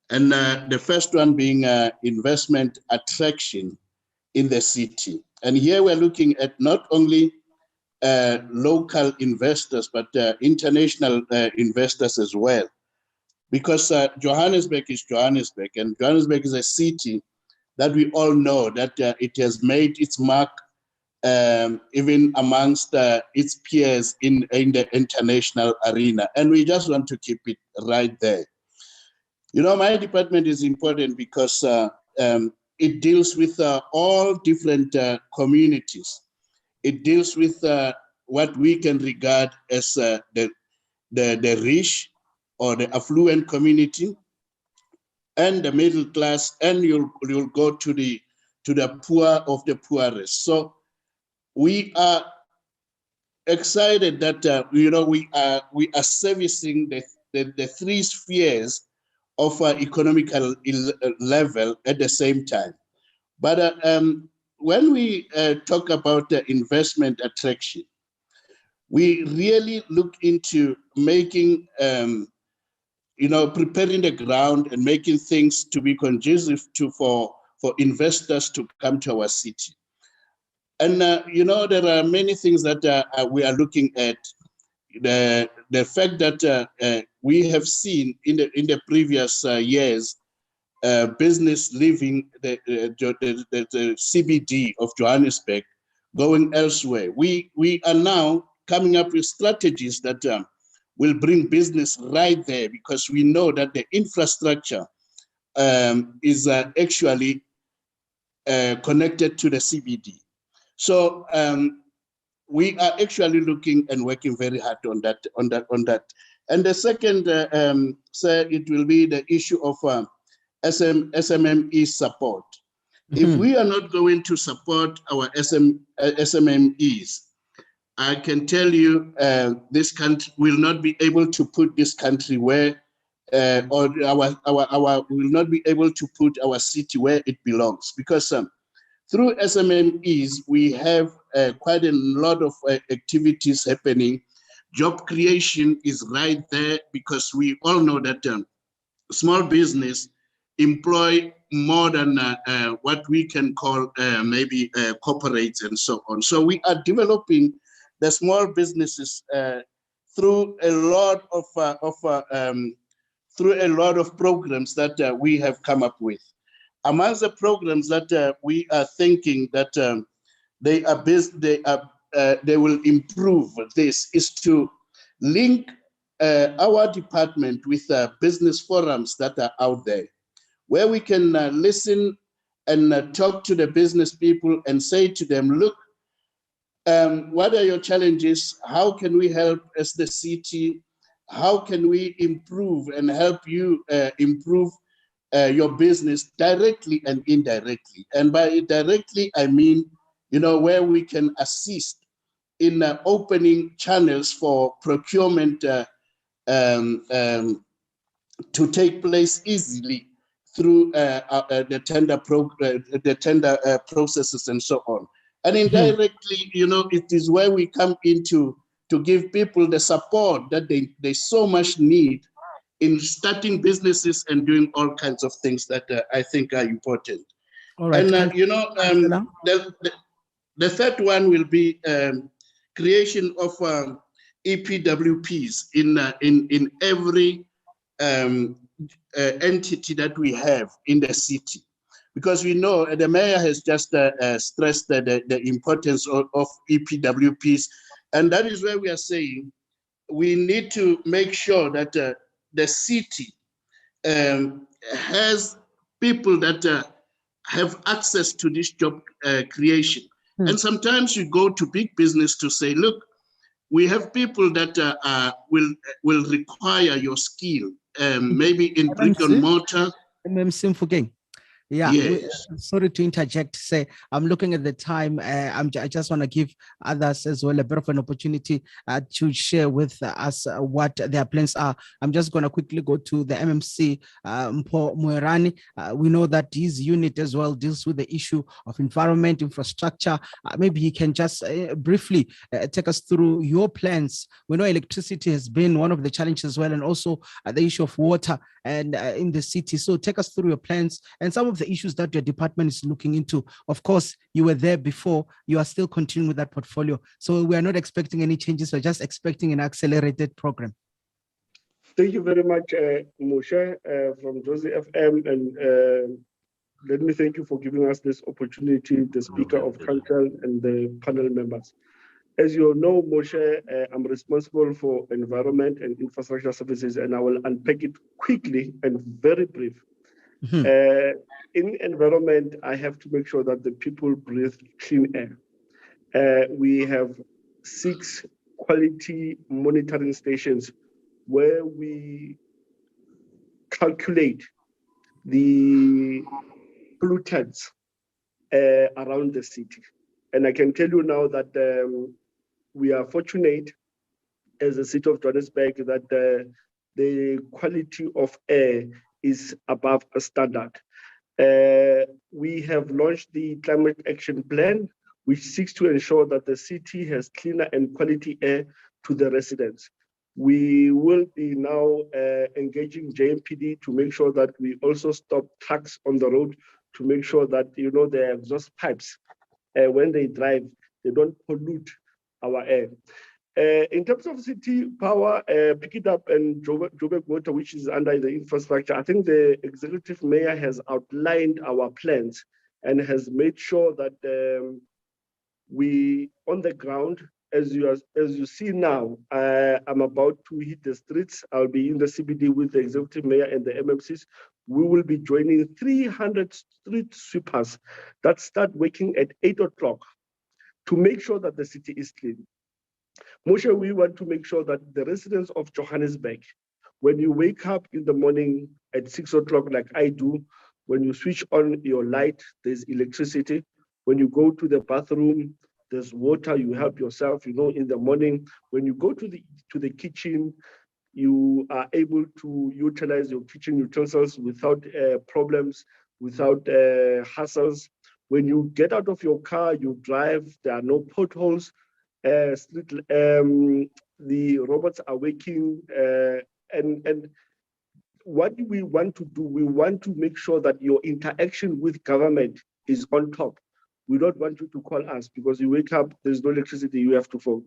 And the first one being investment attraction in the city. And here we're looking at not only local investors, but international investors as well. because Johannesburg is Johannesburg, and Johannesburg is a city that we all know that it has made its mark even amongst its peers in the international arena. And we just want to keep it right there. You know, my department is important because it deals with all different communities. It deals with what we can regard as the rich or the affluent community and the middle class, and you'll go to the poor of the poorest. So we are excited that you know, we are servicing the three spheres of economical level at the same time. But when we talk about investment attraction, we really look into making, you know, preparing the ground and making things to be conducive to for investors to come to our city. And you know, there are many things that we are looking at. The fact that we have seen in the previous years, business leaving the CBD of Johannesburg, going elsewhere. We are now coming up with strategies that will bring business right there, because we know that the infrastructure is actually connected to the CBD. So we are actually looking and working very hard on that. And the second, sir, it will be the issue of SMME support. If we are not going to support our SMMEs, I can tell you this country will not be able to put this country where, or will not be able to put our city where it belongs, because through SMMEs, we have quite a lot of activities happening. Job creation is right there, because we all know that small business employ more than what we can call maybe corporates and so on. So we are developing the small businesses through a lot of programs that we have come up with. Amongst the programs that we are thinking that they will improve this is to link our department with business forums that are out there, where we can listen and talk to the business people and say to them, look, what are your challenges? How can we help as the city? How can we improve and help you improve your business directly and indirectly? And by directly, I mean, you know, where we can assist in opening channels for procurement to take place easily through the tender processes and so on. And indirectly, you know, it is where we come into to give people the support that they so much need in starting businesses and doing all kinds of things that I think are important. All right. And you know, the third one will be creation of EPWPs in every entity that we have in the city, because we know the mayor has just stressed the importance of EPWPs, and that is where we are saying we need to make sure that the city has people that have access to this job creation. And sometimes you go to big business to say, look, we have people that will require your skill, maybe in brick and mortar. Yeah, yes. Sorry to interject. Say, I'm looking at the time. I just want to give others as well a bit of an opportunity to share with us what their plans are. I'm just going to quickly go to the MMC, Mpho Moerane. We know that his unit as well deals with the issue of environment, infrastructure. Maybe he can just briefly take us through your plans. We know electricity has been one of the challenges as well, and also the issue of water and in the city. So take us through your plans and some of the issues that your department is looking into. Of course, you were there before, you are still continuing with that portfolio. So we are not expecting any changes, we're just expecting an accelerated program. Thank you very much, Moshe from Josie FM, and let me thank you for giving us this opportunity, the Speaker of Council and the panel members. As you all know, Moshe, I'm responsible for environment and infrastructure services, and I will unpack it quickly and very brief. In environment, I have to make sure that the people breathe clean air. We have 6 quality monitoring stations where we calculate the pollutants around the city. And I can tell you now that we are fortunate as a city of Johannesburg that the quality of air is above a standard. We have launched the Climate Action Plan, which seeks to ensure that the city has cleaner and quality air to the residents. We will be now engaging JMPD to make sure that we also stop trucks on the road to make sure that, you know, the exhaust pipes, when they drive, they don't pollute our air. In terms of city power, pick it up and Joburg Water, which is under the infrastructure, I think the executive mayor has outlined our plans and has made sure that we, on the ground, as you see now, I'm about to hit the streets. I'll be in the CBD with the executive mayor and the MMCs. We will be joining 300 street sweepers that start working at 8 o'clock to make sure that the city is clean. Moshe, we want to make sure that the residents of Johannesburg, when you wake up in the morning at 6 o'clock, like I do, when you switch on your light, there's electricity. When you go to the bathroom, there's water, you help yourself, you know, in the morning. When you go to the kitchen, you are able to utilize your kitchen utensils without problems, without hassles. When you get out of your car, you drive, there are no potholes. The robots are working, and what we want to do, we want to make sure that your interaction with government is on top. We don't want you to call us because you wake up, there's no electricity, you have to phone.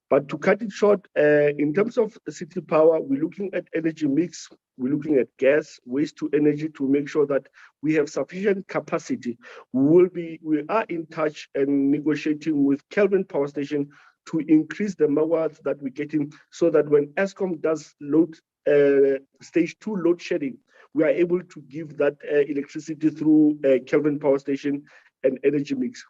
But to cut it short, in terms of city power, we're looking at energy mix, we're looking at gas, waste to energy to make sure that we have sufficient capacity. We are in touch and negotiating with Cllr Power Station to increase the megawatts that we're getting so that when Eskom does stage 2 load shedding, we are able to give that electricity through Cllr Power Station and energy mix.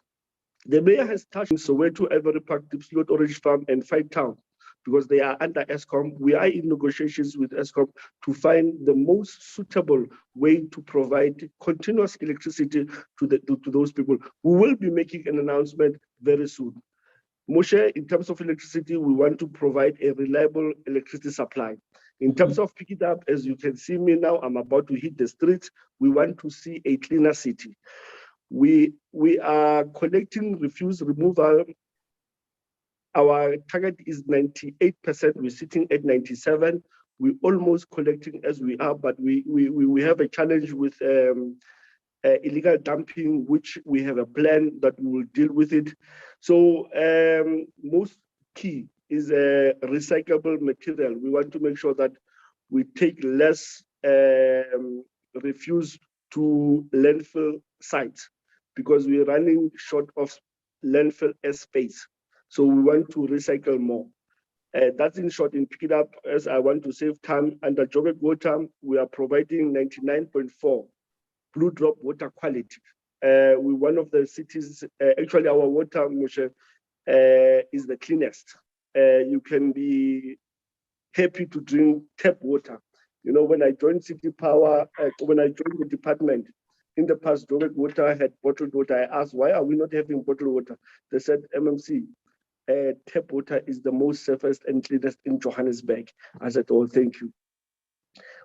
The mayor has touched Soweto, Ivory Park, Diepsloot, Orange Farm, and Five Town because they are under Eskom. We are in negotiations with Eskom to find the most suitable way to provide continuous electricity to those people. We will be making an announcement very soon. Moshe, in terms of electricity, we want to provide a reliable electricity supply. In terms of pick it up, as you can see me now, I'm about to hit the streets. We want to see a cleaner city. We are collecting refuse removal. Our target is 98%. We're sitting at 97%. We're almost collecting as we are, but we have a challenge with illegal dumping, which we have a plan that we will deal with it. So most key is recyclable material. We want to make sure that we take less refuse to landfill sites because we're running short of landfill airspace. So we want to recycle more. That's in short. In pick it up, as I want to save time, under Joburg Water, we are providing 99.4 blue drop water quality. We're one of the cities, actually our water, Moshe, is the cleanest. You can be happy to drink tap water. You know, when I joined City Power, when I joined the department, in the past, Joburg Water had bottled water. I asked, why are we not having bottled water? They said, MMC, tap water is the most safest and cleanest in Johannesburg. I said, oh, thank you.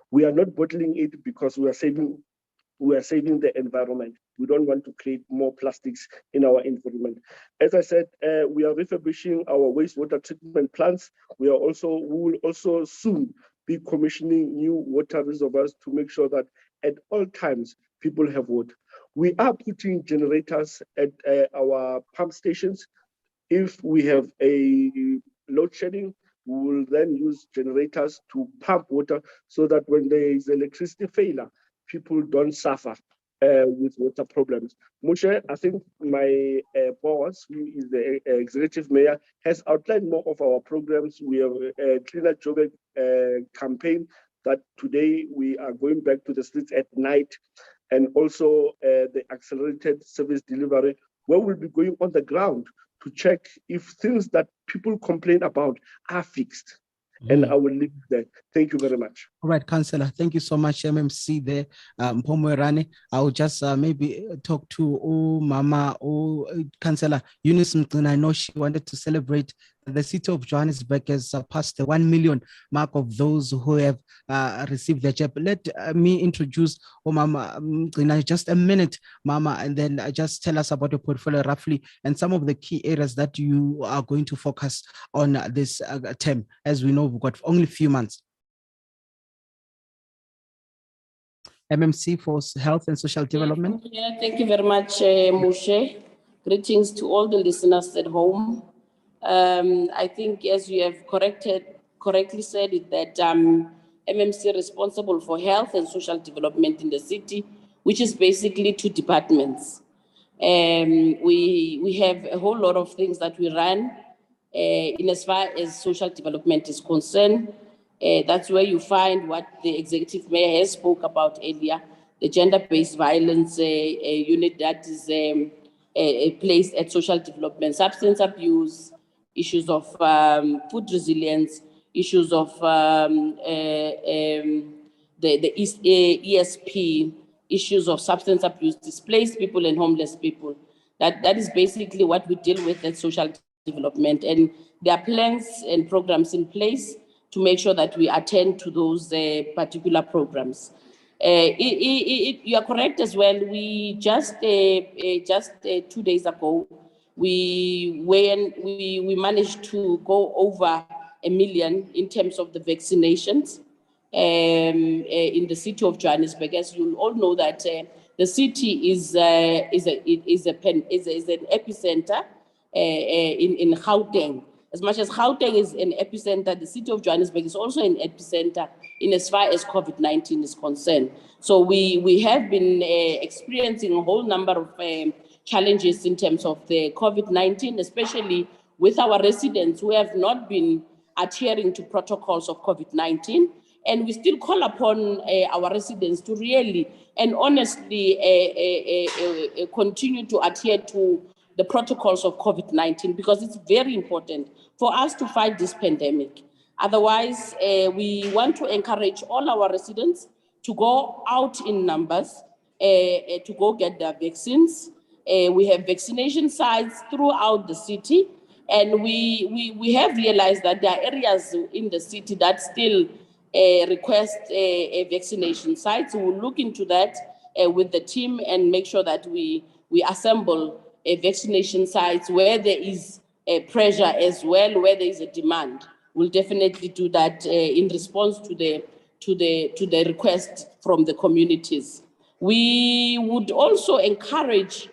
We are not bottling it because we are saving the environment. We don't want to create more plastics in our environment. As I said, we are refurbishing our wastewater treatment plants. We will also soon be commissioning new water reservoirs to make sure that at all times people have water. We are putting generators at our pump stations. If we have a load shedding, We will then use generators to pump water so that when there is electricity failure, people don't suffer with water problems. Moshe, I think my boss, who is the executive mayor, has outlined more of our programs. We have a Cleaner Joburg campaign that today we are going back to the streets at night, and also the accelerated service delivery, where we'll be going on the ground to check if things that people complain about are fixed. And I will leave it there. Thank you very much. All right, Councillor, thank you so much, MMC there. Pomwerani, I will just maybe talk to Mama Councillor Eunice Mtun. I know she wanted to celebrate the city of Johannesburg has surpassed the 1 million mark of those who have received their jab. Let me introduce Mama in just a minute, Mama, and then just tell us about your portfolio roughly and some of the key areas that you are going to focus on this term. As we know, we've got only a few months. MMC for Health and Social Development. Yeah, thank you very much, Moshe. Greetings to all the listeners at home. I think, as you have correctly said, it that MMC responsible for health and social development in the city, which is basically 2 departments. We have a whole lot of things that we run in as far as social development is concerned. That's where you find what the executive mayor has spoke about earlier, the gender-based violence unit that is placed at social development, substance abuse, issues of food resilience, issues of the ESP, issues of substance abuse, displaced people and homeless people. That is basically what we deal with at social development. And there are plans and programs in place to make sure that we attend to those particular programs. You are correct as well. We just 2 days ago, we managed to go over 1 million in terms of the vaccinations in the city of Johannesburg. As you all know that the city is an epicenter in Gauteng. As much as Gauteng is an epicenter, the city of Johannesburg is also an epicenter in as far as COVID-19 is concerned. So we have been experiencing a whole number of challenges in terms of the COVID-19, especially with our residents who have not been adhering to protocols of COVID-19. And we still call upon our residents to really and honestly continue to adhere to the protocols of COVID-19, because it's very important for us to fight this pandemic. Otherwise, we want to encourage all our residents to go out in numbers, to go get their vaccines. We have vaccination sites throughout the city, and we have realized that there are areas in the city that still request vaccination sites. We will look into that with the team and make sure that we assemble vaccination sites where there is a pressure as well, where there is a demand. We'll definitely do that in response to the request from the communities. We would also encourage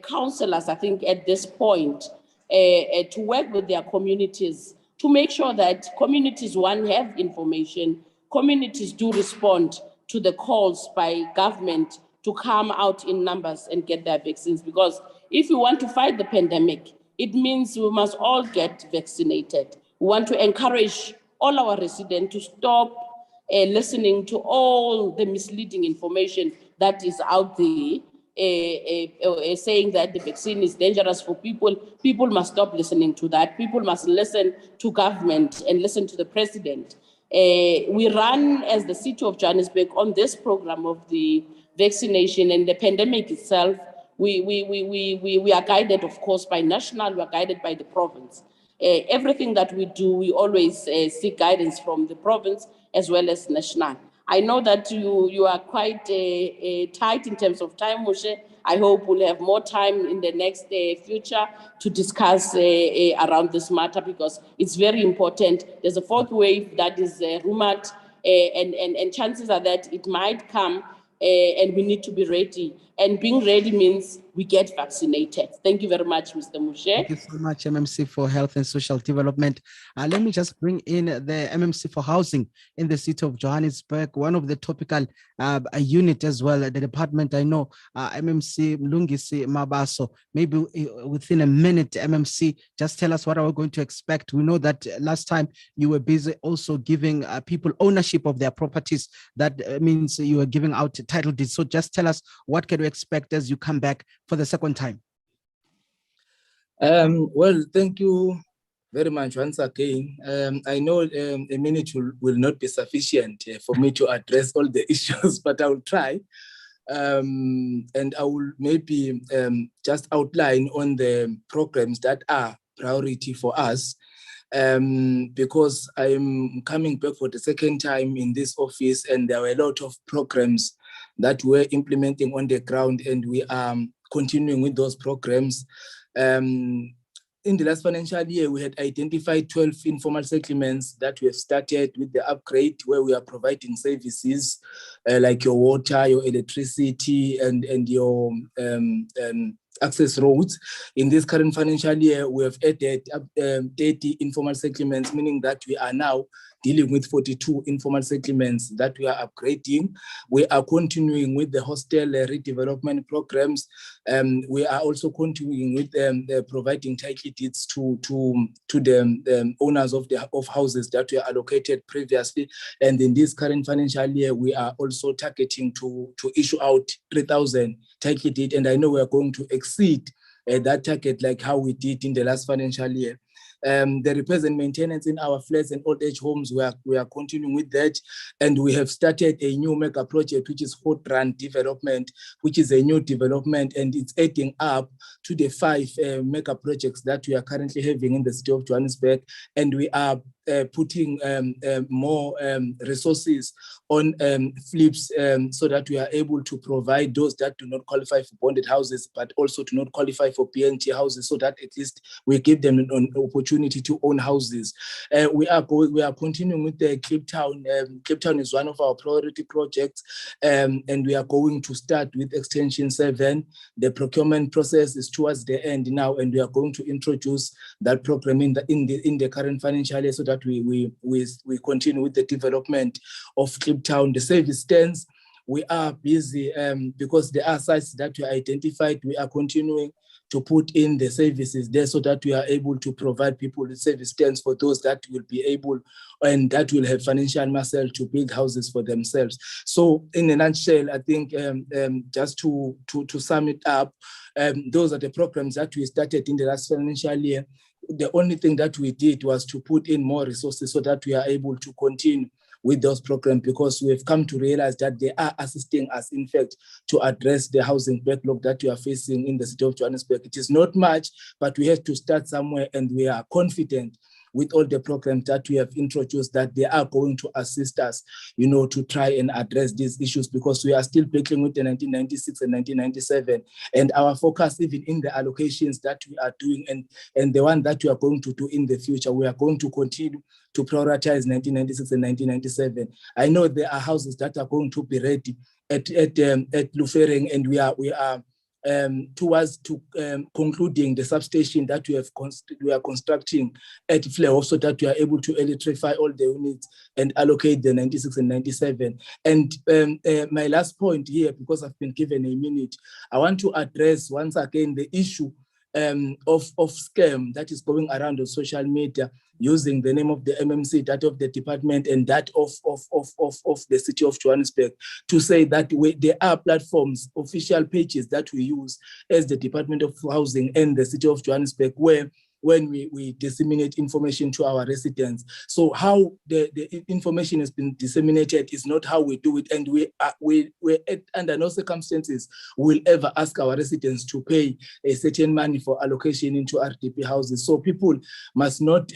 councillors, I think, at this point, to work with their communities to make sure that communities, one, have information, communities do respond to the calls by government to come out in numbers and get their vaccines. Because if we want to fight the pandemic, it means we must all get vaccinated. We want to encourage all our residents to stop listening to all the misleading information that is out there, saying that the vaccine is dangerous for people. People must stop listening to that. People must listen to government and listen to the president. We run, as the city of Johannesburg, on this program of the vaccination and the pandemic itself. We are guided, of course, by national, we are guided by the province. Everything that we do, we always seek guidance from the province as well as national. I know that you are quite tight in terms of time, Moshe. I hope we'll have more time in the next future to discuss around this matter, because it's very important. There's a 4th wave that is rumored, and chances are that it might come, and we need to be ready. And being ready means we get vaccinated. Thank you very much, Mr. Mushe. Thank you so much, MMC for Health and Social Development. Let me just bring in the MMC for Housing in the city of Johannesburg, one of the topical unit as well, the department. I know MMC Mlungisi Mabaso, maybe within a minute, MMC, just tell us what are we going to expect. We know that last time you were busy also giving people ownership of their properties. That means you are giving out title deeds. So just tell us what can we expect as you come back for the second time. Well, thank you very much once again. I know a minute will not be sufficient for me to address all the issues, but I will try. And I will maybe just outline on the programs that are priority for us. Because I'm coming back for the second time in this office, and there were a lot of programs that we're implementing on the ground, and we are continuing with those programs. In the last financial year, we had identified 12 informal settlements that we have started with the upgrade, where we are providing services like your water, your electricity, and your access roads. In this current financial year, we have added 30 informal settlements, meaning that we are now dealing with 42 informal settlements that we are upgrading. We are continuing with the hostel redevelopment programs. We are also continuing with providing title deeds to the owners of houses that were allocated previously. And in this current financial year, we are also targeting to issue out 3,000 title deeds. And I know we are going to exceed that target like how we did in the last financial year. The repairs and maintenance in our flats and old age homes, we are continuing with that. And we have started a new mega project, which is Hot Run Development, which is a new development, and it's adding up to the 5 mega projects that we are currently having in the city of Johannesburg. And we are putting more resources on flips so that we are able to provide those that do not qualify for bonded houses, but also do not qualify for BNT houses, so that at least we give them an opportunity to own houses. We are continuing with the Cape Town. Cape Town is one of our priority projects, and we are going to start with Extension 7. The procurement process is towards the end now, and we are going to introduce that program in the current financial year, so that we continue with the development of Cape Town. The service stands. We are busy because there are sites that we identified. We are continuing to put in the services there, so that we are able to provide people with service stands for those that will be able and that will have financial muscle to build houses for themselves. So in a nutshell, I think just to sum it up, those are the programs that we started in the last financial year. The only thing that we did was to put in more resources so that we are able to continue with those programs, because we have come to realize that they are assisting us, in fact, to address the housing backlog that we are facing in the city of Johannesburg. It is not much, but we have to start somewhere, and we are confident with all the programs that we have introduced that they are going to assist us, to try and address these issues, because we are still battling with the 1996 and 1997. And our focus, even in the allocations that we are doing and the one that we are going to do in the future, we are going to continue to prioritize 1996 and 1997. I know there are houses that are going to be ready at Lufering, and we are towards concluding the substation that we are constructing at Cllr, so that we are able to electrify all the units and allocate the 96 and 97. And my last point here, because I've been given a minute, I want to address once again the issue of scam that is going around on social media, using the name of the MMC, that of the department, and that of the city of Johannesburg, to say that there are platforms, official pages that we use as the Department of Housing and the city of Johannesburg, where when we disseminate information to our residents. So how the information has been disseminated is not how we do it, and we under no circumstances will ever ask our residents to pay a certain money for allocation into RDP houses. So people must not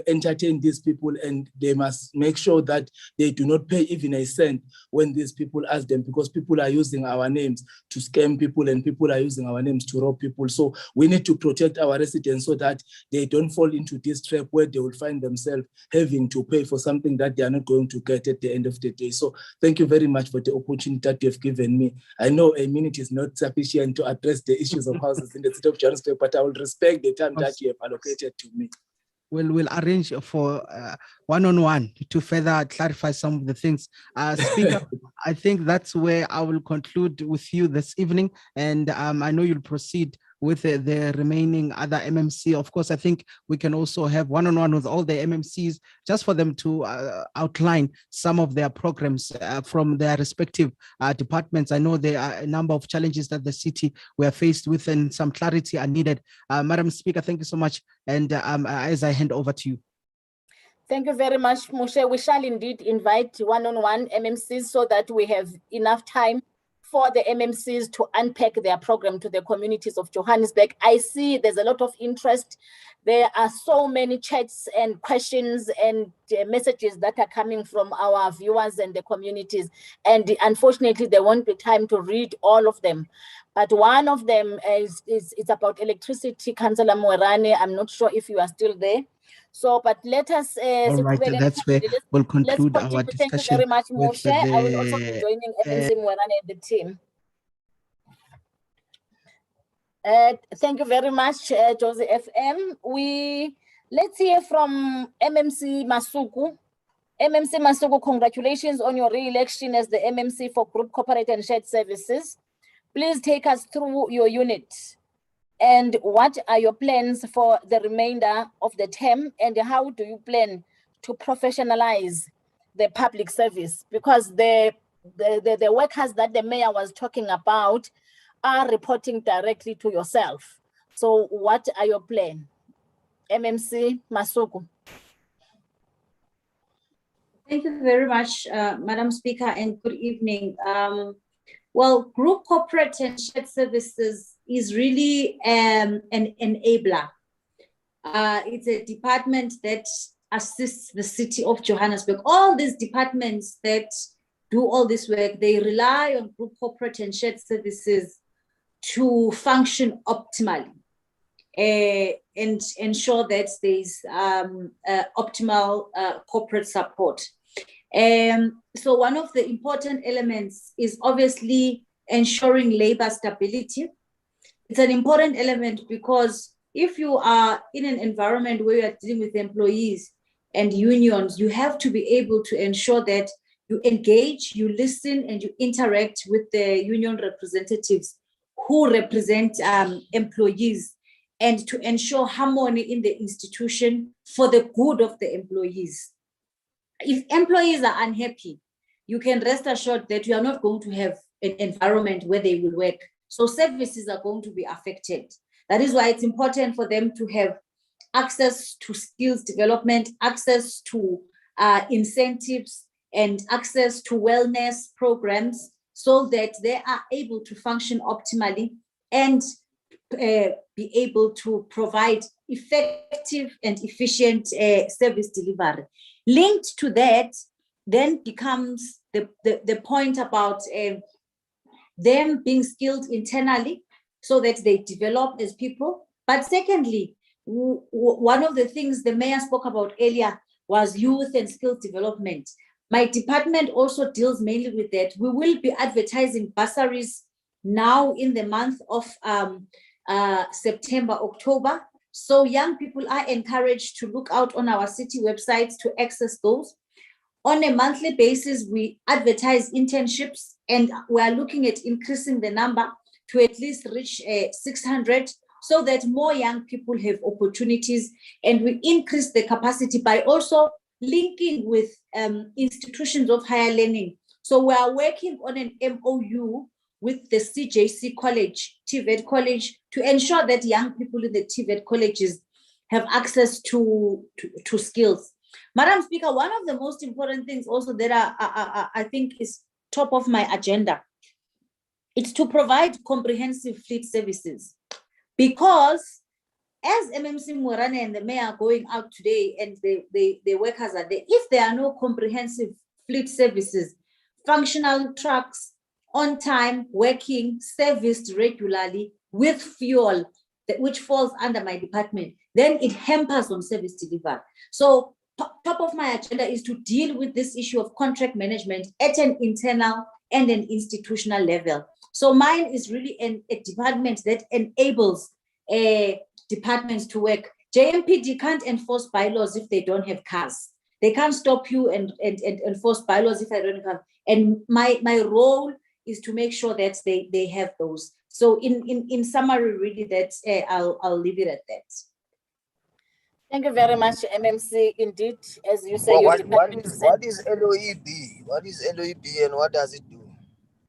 entertain these people, and they must make sure that they do not pay even a cent when these people ask them, because people are using our names to scam people, and people are using our names to rob people. So we need to protect our residents, so that they don't fall into this trap where they will find themselves having to pay for something that they are not going to get at the end of the day. So thank you very much for the opportunity that you have given me. I know a minute is not sufficient to address the issues of houses in the city of Johannesburg, but I will respect the time that you have allocated to me. We'll arrange for one-on-one to further clarify some of the things. Speaker, I think that's where I will conclude with you this evening. And I know you'll proceed with the remaining other MMC. Of course, I think we can also have one-on-one with all the MMCs just for them to outline some of their programs from their respective departments. I know there are a number of challenges that the city we are faced with and some clarity are needed. Madam Speaker, thank you so much. And as I hand over to you. Thank you very much, Moshe. We shall indeed invite one-on-one MMCs so that we have enough time for the MMCs to unpack their program to the communities of Johannesburg. I see there's a lot of interest. There are so many chats and questions and messages that are coming from our viewers and the communities. And unfortunately, there won't be time to read all of them. But one of them is about electricity. Councillor Mwerane, I'm not sure if you are still there. So, but let us. All right, that's where we'll conclude our discussion. Thank you very much, Moshe. I will also be the, joining MMC Mwerane and the team. Thank you very much, Josie FM. Let's hear from MMC Masuku. MMC Masuku, congratulations on your re-election as the MMC for Group Corporate and Shared Services. Please take us through your unit. And what are your plans for the remainder of the term, and how do you plan to professionalize the public service? Because the workers that the mayor was talking about are reporting directly to yourself. So what are your plans? MMC Masuku. Thank you very much, Madam Speaker, and good evening. Well, Group Corporate and Shared Services is really an enabler. It's a department that assists the city of Johannesburg. All these departments that do all this work, they rely on Group Corporate and Shared Services to function optimally and ensure that there's optimal corporate support. So one of the important elements is obviously ensuring labor stability. It's an important element because if you are in an environment where you are dealing with employees and unions, you have to be able to ensure that you engage, you listen, and you interact with the union representatives who represent employees, and to ensure harmony in the institution for the good of the employees. If employees are unhappy, you can rest assured that you are not going to have an environment where they will work. So services are going to be affected. That is why it's important for them to have access to skills development, access to incentives, and access to wellness programs so that they are able to function optimally and be able to provide effective and efficient service delivery. Linked to that then becomes the point about them being skilled internally so that they develop as people. But secondly, one of the things the mayor spoke about earlier was youth and skills development. My department also deals mainly with that. We will be advertising bursaries now in the month of September, October. So young people are encouraged to look out on our city websites to access those. On a monthly basis, we advertise internships, and we are looking at increasing the number to at least reach 600 so that more young people have opportunities, and we increase the capacity by also linking with institutions of higher learning. So we are working on an MOU with the CJC College, TVET College, to ensure that young people in the TVET colleges have access to skills. Madam Speaker, one of the most important things also that I think is top of my agenda, it's to provide comprehensive fleet services. Because as MMC Mwerane and the mayor are going out today and the workers are there, if there are no comprehensive fleet services, functional trucks, on time, working, serviced regularly with fuel, which falls under my department, then it hampers on service delivery. So top of my agenda is to deal with this issue of contract management at an internal and an institutional level. So mine is really a department that enables departments to work. JMPD can't enforce bylaws if they don't have cars. They can't stop you and enforce bylaws if I don't have. And my role is to make sure that they have those. So in summary, really, that's I'll leave it at that. Thank you very much, MMC. Indeed, as you say, Well, your what department is LOEB? What is LOEB and what does it do?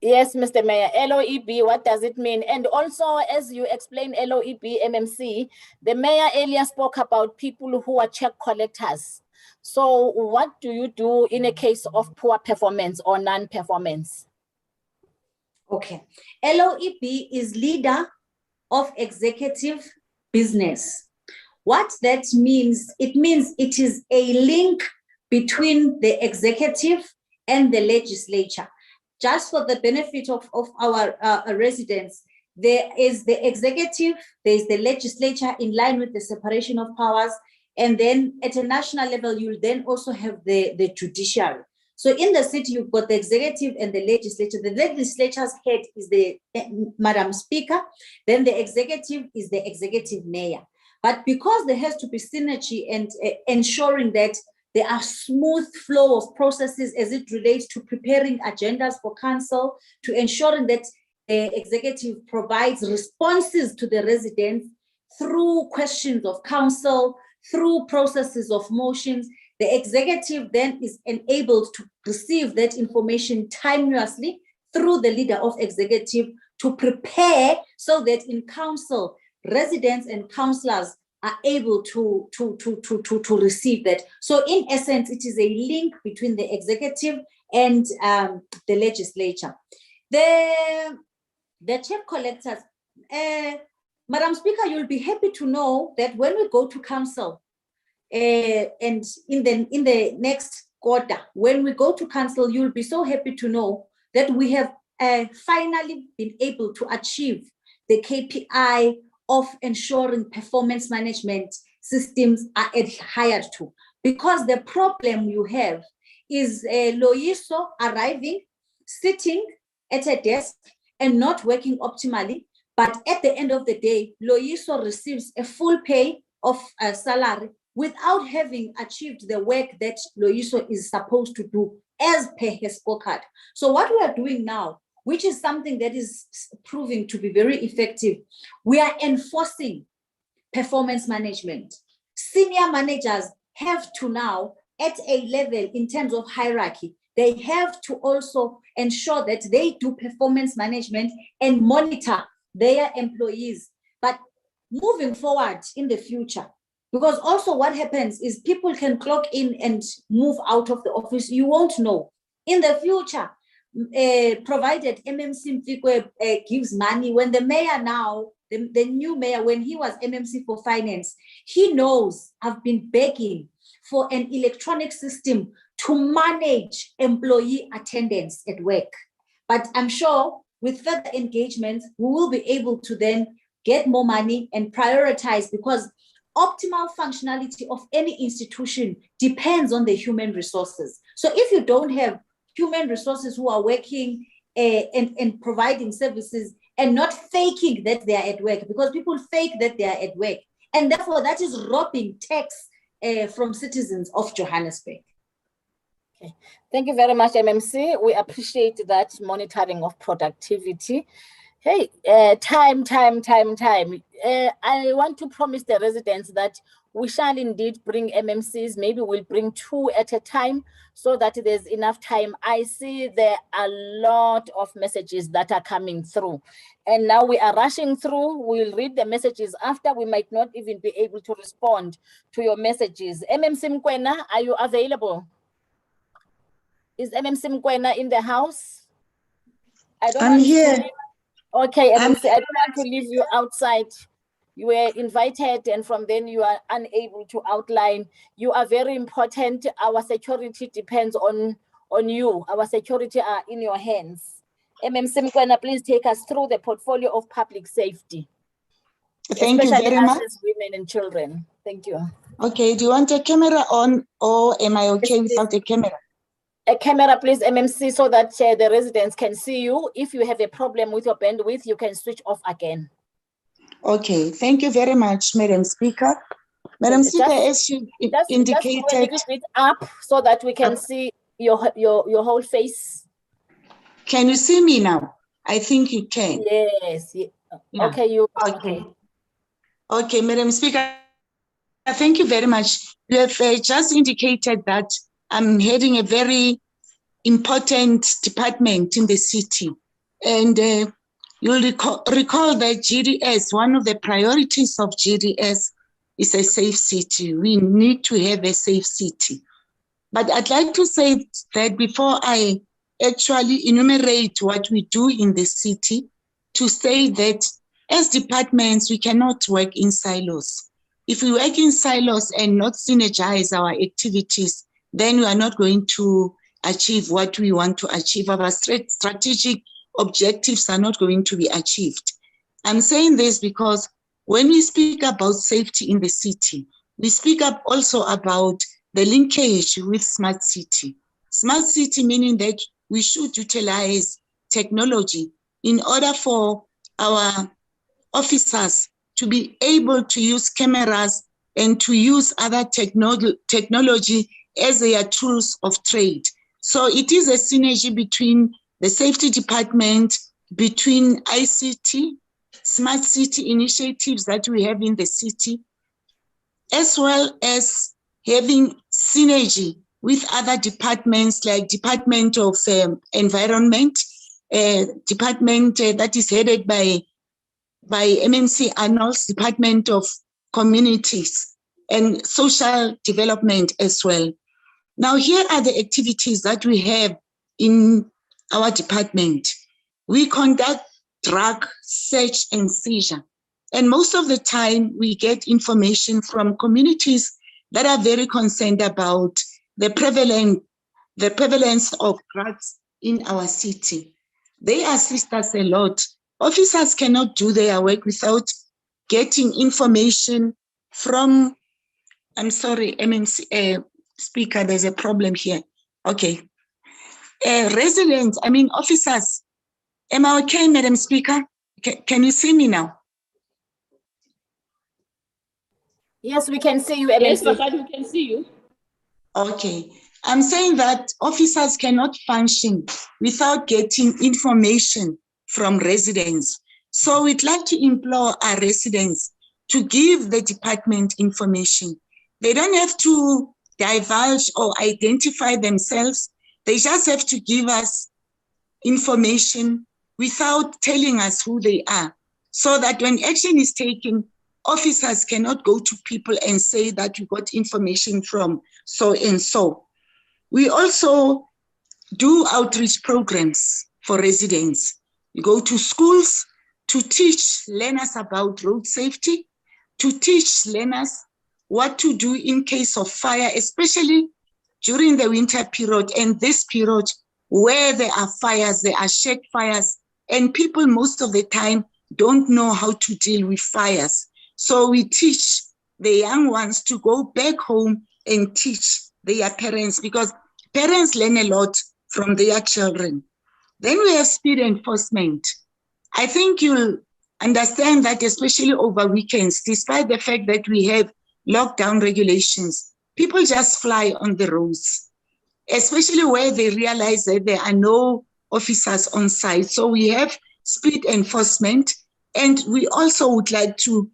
Yes, Mr. Mayor, LOEB, what does it mean? And also, as you explain LOEB, MMC, the mayor earlier spoke about people who are check collectors. So what do you do in a case of poor performance or non-performance? Okay, LOEB is leader of executive business. What that means, it is a link between the executive and the legislature. Just for the benefit of our residents, there is the executive, there is the legislature in line with the separation of powers, and then at a national level, you'll then also have the judiciary. So in the city, you've got the executive and the legislature. The legislature's head is the Madam Speaker, then the executive is the executive mayor. But because there has to be synergy and ensuring that there are smooth flow of processes as it relates to preparing agendas for council, to ensuring that the executive provides responses to the residents through questions of council, through processes of motions, the executive then is enabled to receive that information timelessly through the leader of executive to prepare so that in council, residents and councillors are able to receive that. So in essence, it is a link between the executive and the legislature. The check collectors, Madam Speaker, you'll be happy to know that when we go to council, and in the next quarter, when we go to council, you'll be so happy to know that we have finally been able to achieve the KPI of ensuring performance management systems are adhered to. Because the problem you have is Loyiso arriving, sitting at a desk and not working optimally. But at the end of the day, Loyiso receives a full pay of salary without having achieved the work that Loyiso is supposed to do as per his scorecard. So what we are doing now, which is something that is proving to be very effective, we are enforcing performance management. Senior managers have to now, at a level in terms of hierarchy, they have to also ensure that they do performance management and monitor their employees. But moving forward in the future, because also what happens is people can clock in and move out of the office, you won't know. In the future, provided MMC Mfikwe gives money, when the mayor now, the new mayor, when he was MMC for finance, he knows I've been begging for an electronic system to manage employee attendance at work. But I'm sure with further engagement, we will be able to then get more money and prioritize, because optimal functionality of any institution depends on the human resources. So if you don't have human resources who are working and providing services and not faking that they are at work, because people fake that they are at work, and therefore that is robbing tax from citizens of Johannesburg. Okay. Thank you very much, MMC. We appreciate that monitoring of productivity. Hey, time. I want to promise the residents that we shall indeed bring MMCs. Maybe we'll bring 2 at a time so that there's enough time. I see there are a lot of messages that are coming through. And now we are rushing through. We'll read the messages after. We might not even be able to respond to your messages. MMC Mkwena, are you available? Is MMC Mkwena in the house? I'm here. Okay, MMC, I don't want to leave you outside. You were invited and from then you are unable to outline. You are very important. Our security depends on you. Our security are in your hands. MMC Mkwena, please take us through the portfolio of public safety. Thank you especially very us much. as women and children. Thank you. Okay, do you want a camera on or am I okay without a camera? A camera, please, MMC, so that the residents can see you. If you have a problem with your bandwidth, you can switch off again. Okay, thank you very much, Madam Speaker. Madam Speaker, as you Just go a indicated, little bit up so that we can see your whole face. can you see me now? I think you can. Yes. Yeah. Yeah. Okay, Okay. Okay, Madam Speaker, thank you very much. You have just indicated that I'm heading a very important department in the city. And you'll recall that GDS, one of the priorities of GDS is a safe city. We need to have a safe city. But I'd like to say that before I actually enumerate what we do in the city, to say that as departments, we cannot work in silos. If we work in silos and not synergize our activities, then we are not going to achieve what we want to achieve. Our strategic objectives are not going to be achieved. I'm saying this because when we speak about safety in the city, we speak up also about the linkage with smart city. Smart city meaning that we should utilize technology in order for our officers to be able to use cameras and to use other technology as their tools of trade. So it is a synergy between the safety department, between ICT, smart city initiatives that we have in the city, as well as having synergy with other departments like Department of Environment, department that is headed by MMC Arnold's Department of Communities and Social Development as well. Now, here are the activities that we have in our department. We conduct drug search and seizure. And most of the time, we get information from communities that are very concerned about the prevalence of drugs in our city. They assist us a lot. Officers cannot do their work without getting information from, I'm sorry, MMC, Speaker, there's a problem here. Okay. Residents, officers. Am I okay, Madam Speaker? Can you see me now? Yes, we can see you, Yes, MMC. Makati, we can see you. Okay. I'm saying that officers cannot function without getting information from residents. So we'd like to implore our residents to give the department information. They don't have to divulge or identify themselves. They just have to give us information without telling us who they are, so that when action is taken, officers cannot go to people and say that you got information from so and so. We also do outreach programs for residents. We go to schools to teach learners about road safety, to teach learners what to do in case of fire, especially during the winter period and this period where there are fires, there are shed fires, and people most of the time don't know how to deal with fires. So we teach the young ones to go back home and teach their parents, because parents learn a lot from their children. Then we have speed enforcement. I think you'll understand that, especially over weekends, despite the fact that we have lockdown regulations, people just fly on the roads, especially where they realize that there are no officers on site. So we have speed enforcement, and we also would like to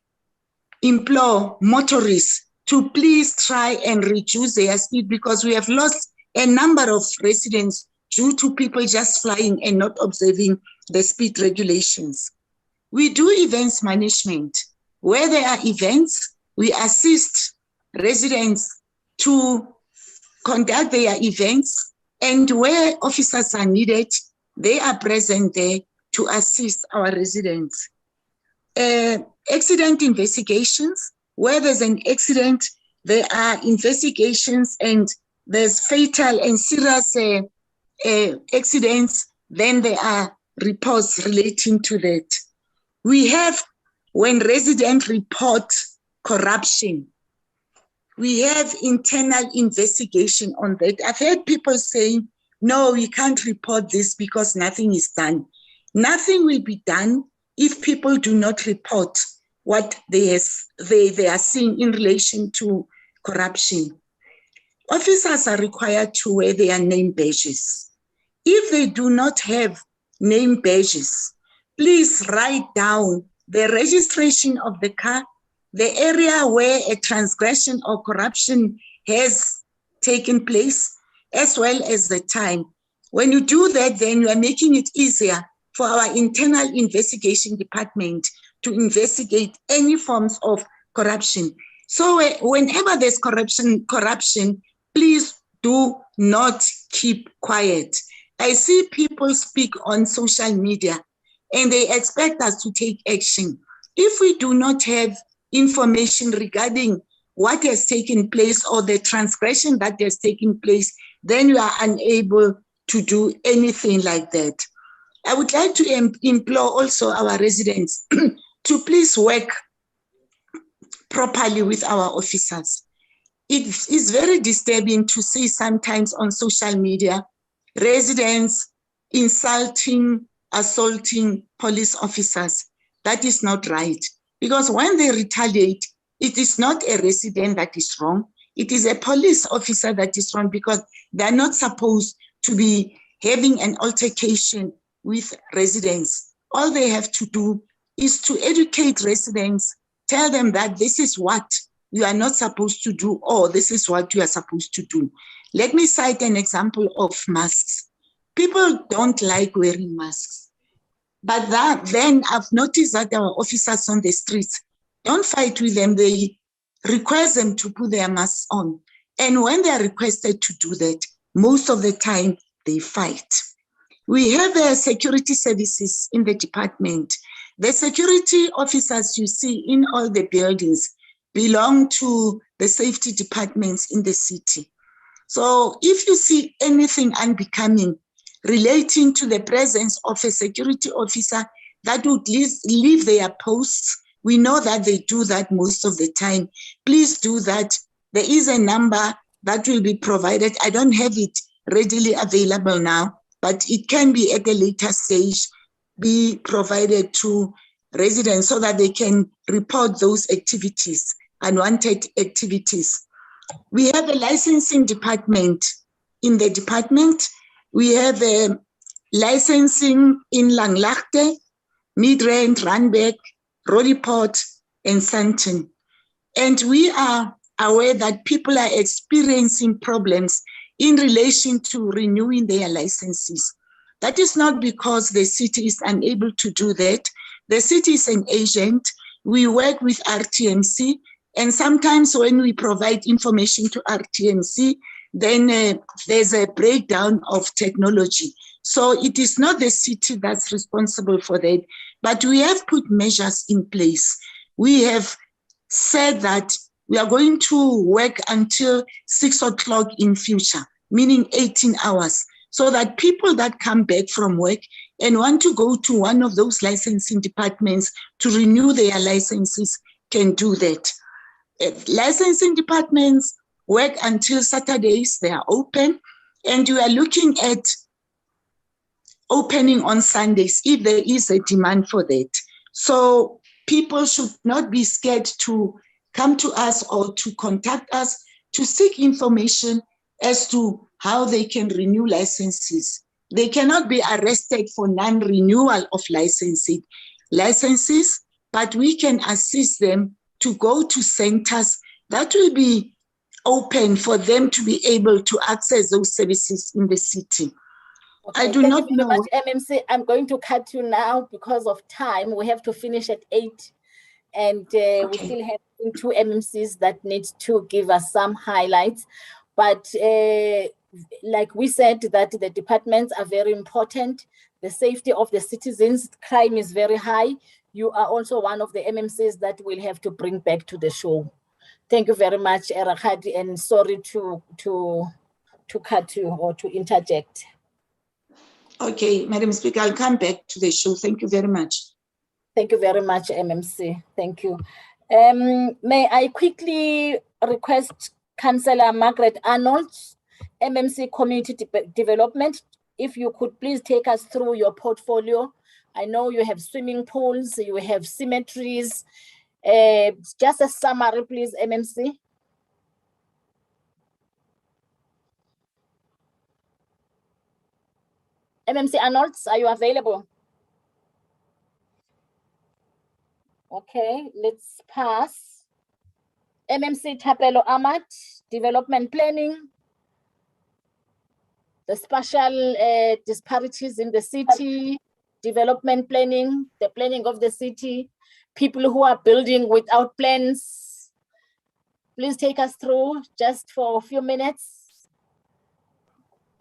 implore motorists to please try and reduce their speed, because we have lost a number of residents due to people just flying and not observing the speed regulations. We do events management. Where there are events, we assist residents to conduct their events, and where officers are needed, they are present there to assist our residents. Accident investigations. Where there's an accident, there are investigations, and there's fatal and serious accidents, then there are reports relating to that. We have when residents report corruption, we have internal investigation on that. I've heard people saying, no, we can't report this because nothing is done. Nothing will be done if people do not report what they are seeing in relation to corruption. Officers are required to wear their name badges. If they do not have name badges, please write down the registration of the car, the area where a transgression or corruption has taken place, as well as the time. When you do that, then you are making it easier for our internal investigation department to investigate any forms of corruption. So whenever there's corruption, please do not keep quiet. I see people speak on social media and they expect us to take action. If we do not have information regarding what has taken place or the transgression that has taken place, then you are unable to do anything like that. I would like to implore also our residents to please work properly with our officers. It is very disturbing to see sometimes on social media residents insulting, assaulting police officers. That is not right. Because when they retaliate, it is not a resident that is wrong. It is a police officer that is wrong because they're not supposed to be having an altercation with residents. All they have to do is to educate residents, tell them that this is what you are not supposed to do, or this is what you are supposed to do. Let me cite an example of masks. People don't like wearing masks. But then I've noticed that our officers on the streets don't fight with them. They request them to put their masks on. And when they are requested to do that, most of the time they fight. We have security services in the department. The security officers you see in all the buildings belong to the safety departments in the city. So if you see anything unbecoming relating to the presence of a security officer that would leave their posts, we know that they do that most of the time. Please do that. There is a number that will be provided. I don't have it readily available now, but it can be at a later stage be provided to residents so that they can report those activities, unwanted activities. We have a licensing department in the department. We have a licensing in Langlaagte, Midrand, Randburg, Roodepoort, and Sandton. And we are aware that people are experiencing problems in relation to renewing their licenses. That is not because the city is unable to do that. The city is an agent. We work with RTMC, and sometimes when we provide information to RTMC, then there's a breakdown of technology. So it is not the city that's responsible for that, but we have put measures in place. We have said that we are going to work until 6 o'clock in future, meaning 18 hours, so that people that come back from work and want to go to one of those licensing departments to renew their licenses can do that. Licensing departments work until Saturdays, they are open, and you are looking at opening on Sundays if there is a demand for that. So people should not be scared to come to us or to contact us to seek information as to how they can renew licenses. They cannot be arrested for non-renewal of licenses, but we can assist them to go to centers that will be open for them to be able to access those services in the city. Okay, I do not know. Much, MMC. I'm going to cut you now because of time. We have to finish at 8, and we still have 2 MMCs that need to give us some highlights. But like we said, that the departments are very important. The safety of the citizens, crime is very high. You are also one of the MMCs that we'll have to bring back to the show. Thank you very much, Erakadi, and sorry to cut you or to interject. Okay, Madam Speaker, I'll come back to the show. Thank you very much. Thank you very much, MMC. Thank you. May I quickly request Councillor Margaret Arnold, MMC Community Development, if you could please take us through your portfolio. I know you have swimming pools, you have cemeteries. Just a summary, please, MMC. MMC Arnold, are you available? Okay, let's pass. MMC Tapelo Ahmad, Development Planning. The spatial disparities in the city, development planning, the planning of the city, people who are building without plans. Please take us through just for a few minutes.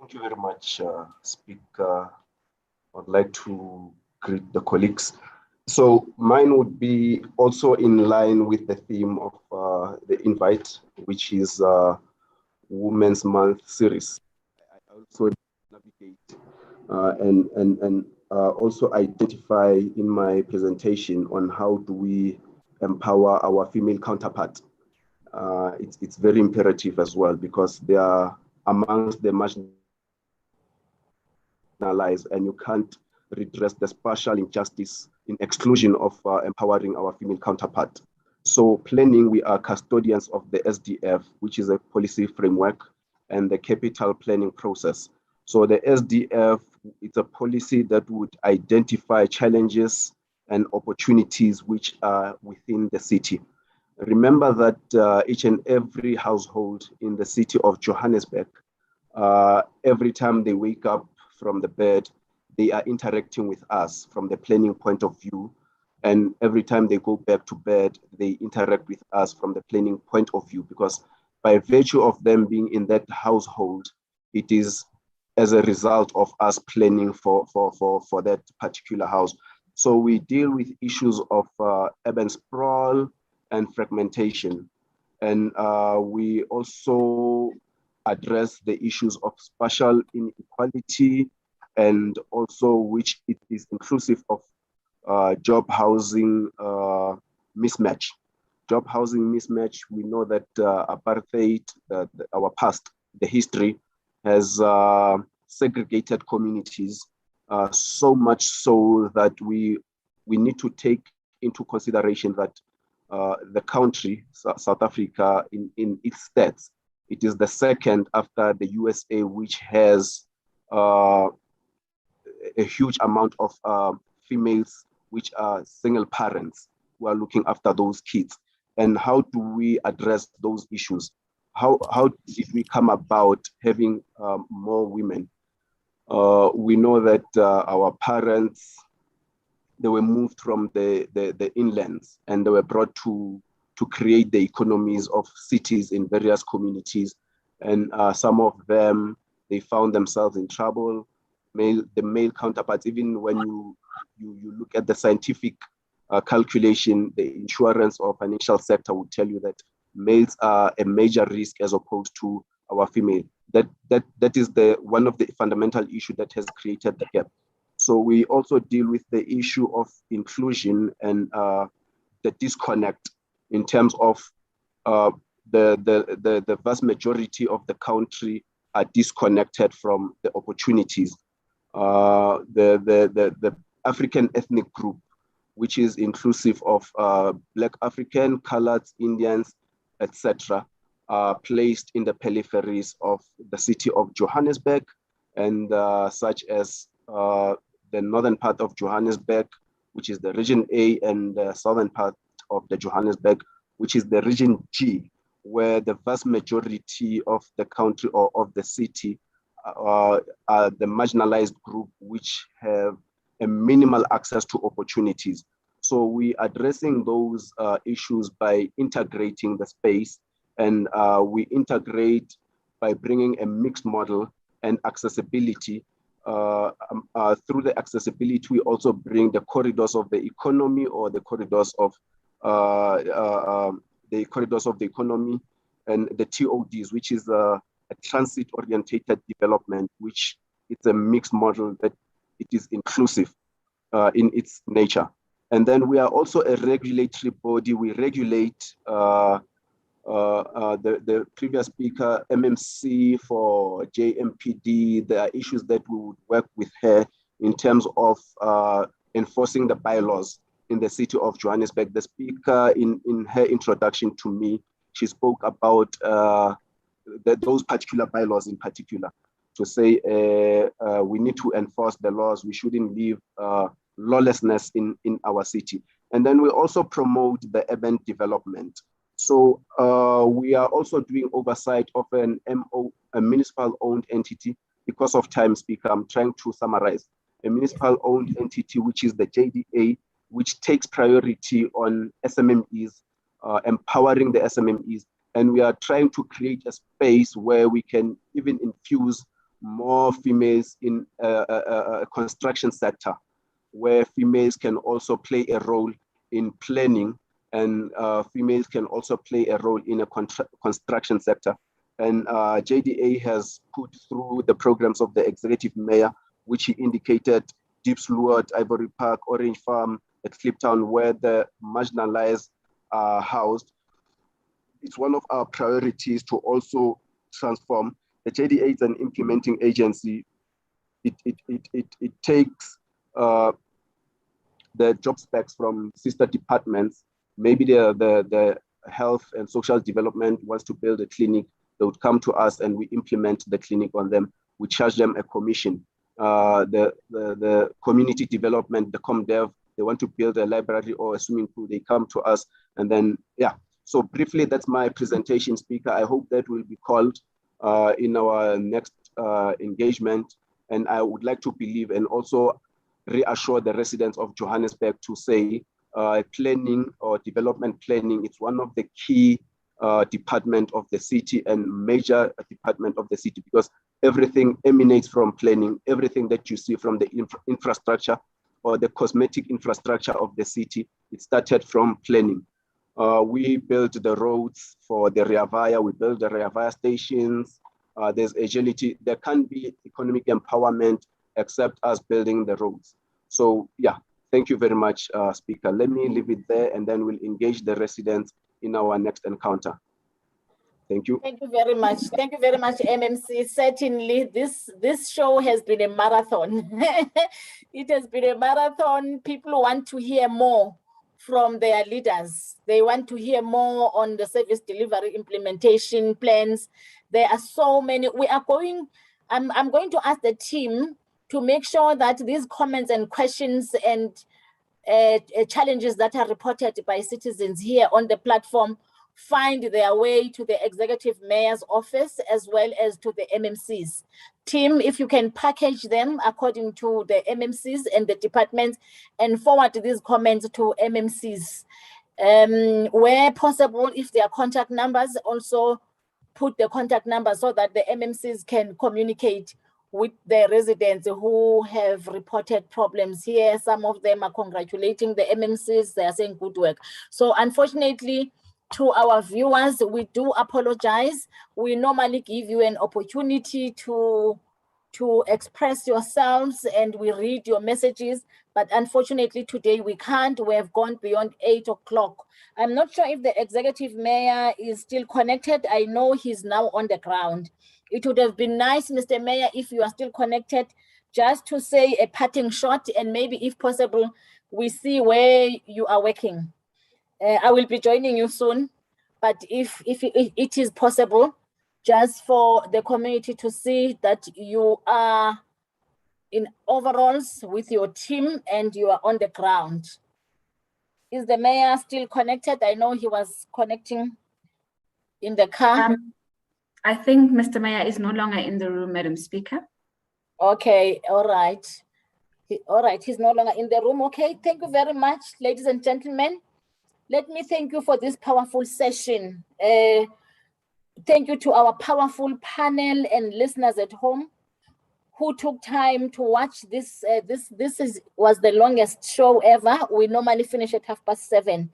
Thank you very much, Speaker. I'd like to greet the colleagues. So mine would be also in line with the theme of the invite, which is Women's Month series. I also navigate and also identify in my presentation on how do we empower our female counterpart. It's very imperative as well, because they are amongst the marginalized, and you can't redress the spatial injustice in exclusion of empowering our female counterpart. So planning, we are custodians of the SDF, which is a policy framework, and the capital planning process. So the SDF, it's a policy that would identify challenges and opportunities which are within the city. Remember that each and every household in the city of Johannesburg, every time they wake up from the bed, they are interacting with us from the planning point of view. And every time they go back to bed, they interact with us from the planning point of view, because by virtue of them being in that household, it is as a result of us planning for that particular house. So we deal with issues of urban sprawl and fragmentation. And we also address the issues of spatial inequality, and also which it is inclusive of job housing mismatch. Job housing mismatch, we know that apartheid, our past, the history, has segregated communities so much so that we need to take into consideration that the country, South Africa, in its stats, it is the second after the USA, which has a huge amount of females which are single parents who are looking after those kids. And how do we address those issues? How did we come about having more women? We know that our parents, they were moved from the inlands, and they were brought to create the economies of cities in various communities. And some of them, they found themselves in trouble. The male counterparts, even when you look at the scientific calculation, the insurance or financial sector will tell you that males are a major risk as opposed to our female. That is one of the fundamental issues that has created the gap. So we also deal with the issue of inclusion and the disconnect in terms of the vast majority of the country are disconnected from the opportunities. The African ethnic group, which is inclusive of Black African, colored, Indians, etc., are placed in the peripheries of the city of Johannesburg, and such as the northern part of Johannesburg, which is the region A, and the southern part of the Johannesburg, which is the region G, where the vast majority of the country or of the city are the marginalized group which have a minimal access to opportunities. So we addressing those issues by integrating the space, and we integrate by bringing a mixed model and accessibility. Through the accessibility, we also bring the corridors of the economy, or the corridors of the economy, and the TODs, which is a transit-orientated development, which is a mixed model that it is inclusive in its nature. And then we are also a regulatory body. We regulate the previous speaker, MMC for JMPD. There are issues that we would work with her in terms of enforcing the bylaws in the city of Johannesburg. The speaker, in her introduction to me, she spoke about those particular bylaws in particular, to say we need to enforce the laws. We shouldn't leave lawlessness in our city. And then we also promote the urban development. So we are also doing oversight of a municipal-owned entity. Because of time, Speaker, I'm trying to summarize. A municipal-owned entity, which is the JDA, which takes priority on SMMEs, empowering the SMMEs. And we are trying to create a space where we can even infuse more females in a construction sector, where females can also play a role in planning, and females can also play a role in a construction sector. And JDA has put through the programs of the executive mayor, which he indicated, Deep Sluat, Ivory Park, Orange Farm, at Kliptown, where the marginalized are housed. It's one of our priorities to also transform. The JDA is an implementing agency. It takes the job specs from sister departments. Maybe the health and social development wants to build a clinic. They would come to us and we implement the clinic on them. We charge them a commission. The community development, the ComDev, they want to build a library or a swimming pool, they come to us. And then, yeah. So briefly, that's my presentation, Speaker. I hope that will be called in our next engagement. And I would like to believe and also reassure the residents of Johannesburg to say planning or development planning, it's one of the key department of the city and major department of the city, because everything emanates from planning. Everything that you see from the infrastructure or the cosmetic infrastructure of the city, it started from planning. We built the roads for the Rea Vaya, we built the Rea Vaya stations. There's agility. There can't be economic empowerment except us building the roads. So yeah, thank you very much, Speaker. Let me leave it there and then we'll engage the residents in our next encounter. Thank you. Thank you very much. Thank you very much, MMC. Certainly, this show has been a marathon. It has been a marathon. People want to hear more from their leaders. They want to hear more on the service delivery implementation plans. There are so many. We are going, I'm going to ask the team to make sure that these comments and questions and challenges that are reported by citizens here on the platform find their way to the executive mayor's office as well as to the MMCs. Team, if you can package them according to the MMCs and the departments and forward these comments to MMCs. Where possible, if there are contact numbers, also put the contact numbers so that the MMCs can communicate with the residents who have reported problems here. Some of them are congratulating the MMCs, they are saying good work. So unfortunately, to our viewers, we do apologize. We normally give you an opportunity to express yourselves and we read your messages, but unfortunately today we can't. We have gone beyond 8 o'clock. I'm not sure if the executive mayor is still connected. I know he's now on the ground. It would have been nice, Mr. Mayor, if you are still connected, just to say a parting shot and maybe if possible, we see where you are working. I will be joining you soon, but if it is possible, just for the community to see that you are in overalls with your team and you are on the ground. Is the mayor still connected? I know he was connecting in the car. I think Mr. Mayor is no longer in the room, Madam Speaker. Okay, all right. All right, he's no longer in the room. Okay, thank you very much, ladies and gentlemen. Let me thank you for this powerful session. Thank you to our powerful panel and listeners at home who took time to watch this. Was the longest show ever. We normally finish at 7:30,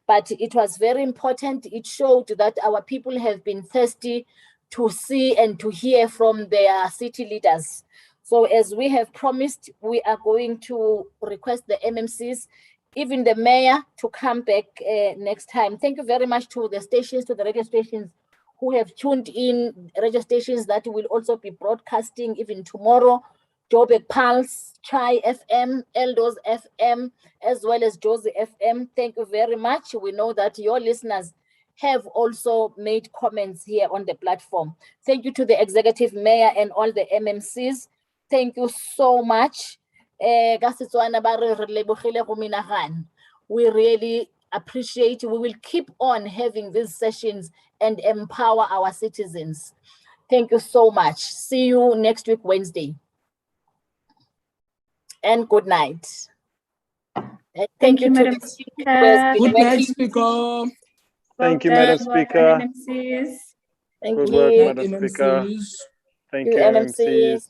but it was very important. It showed that our people have been thirsty to see and to hear from their city leaders. So as we have promised, we are going to request the MMCs even the mayor to come back next time. Thank you very much to the stations, to the radio stations who have tuned in, radio stations that will also be broadcasting even tomorrow. Joburg Pulse, Chai FM, Eldos FM, as well as Josie FM. Thank you very much. We know that your listeners have also made comments here on the platform. Thank you to the executive mayor and all the MMCs. Thank you so much. We really appreciate. We will keep on having these sessions and empower our citizens. Thank you so much. See you next week, Wednesday. And good night. And thank you to Madam the Speaker. Good night, Speaker. Thank you, Madam Speaker. MMCs. Thank Good you. work, Night, Madam Speaker. MMCs. Thank You you, MMCs. MMCs.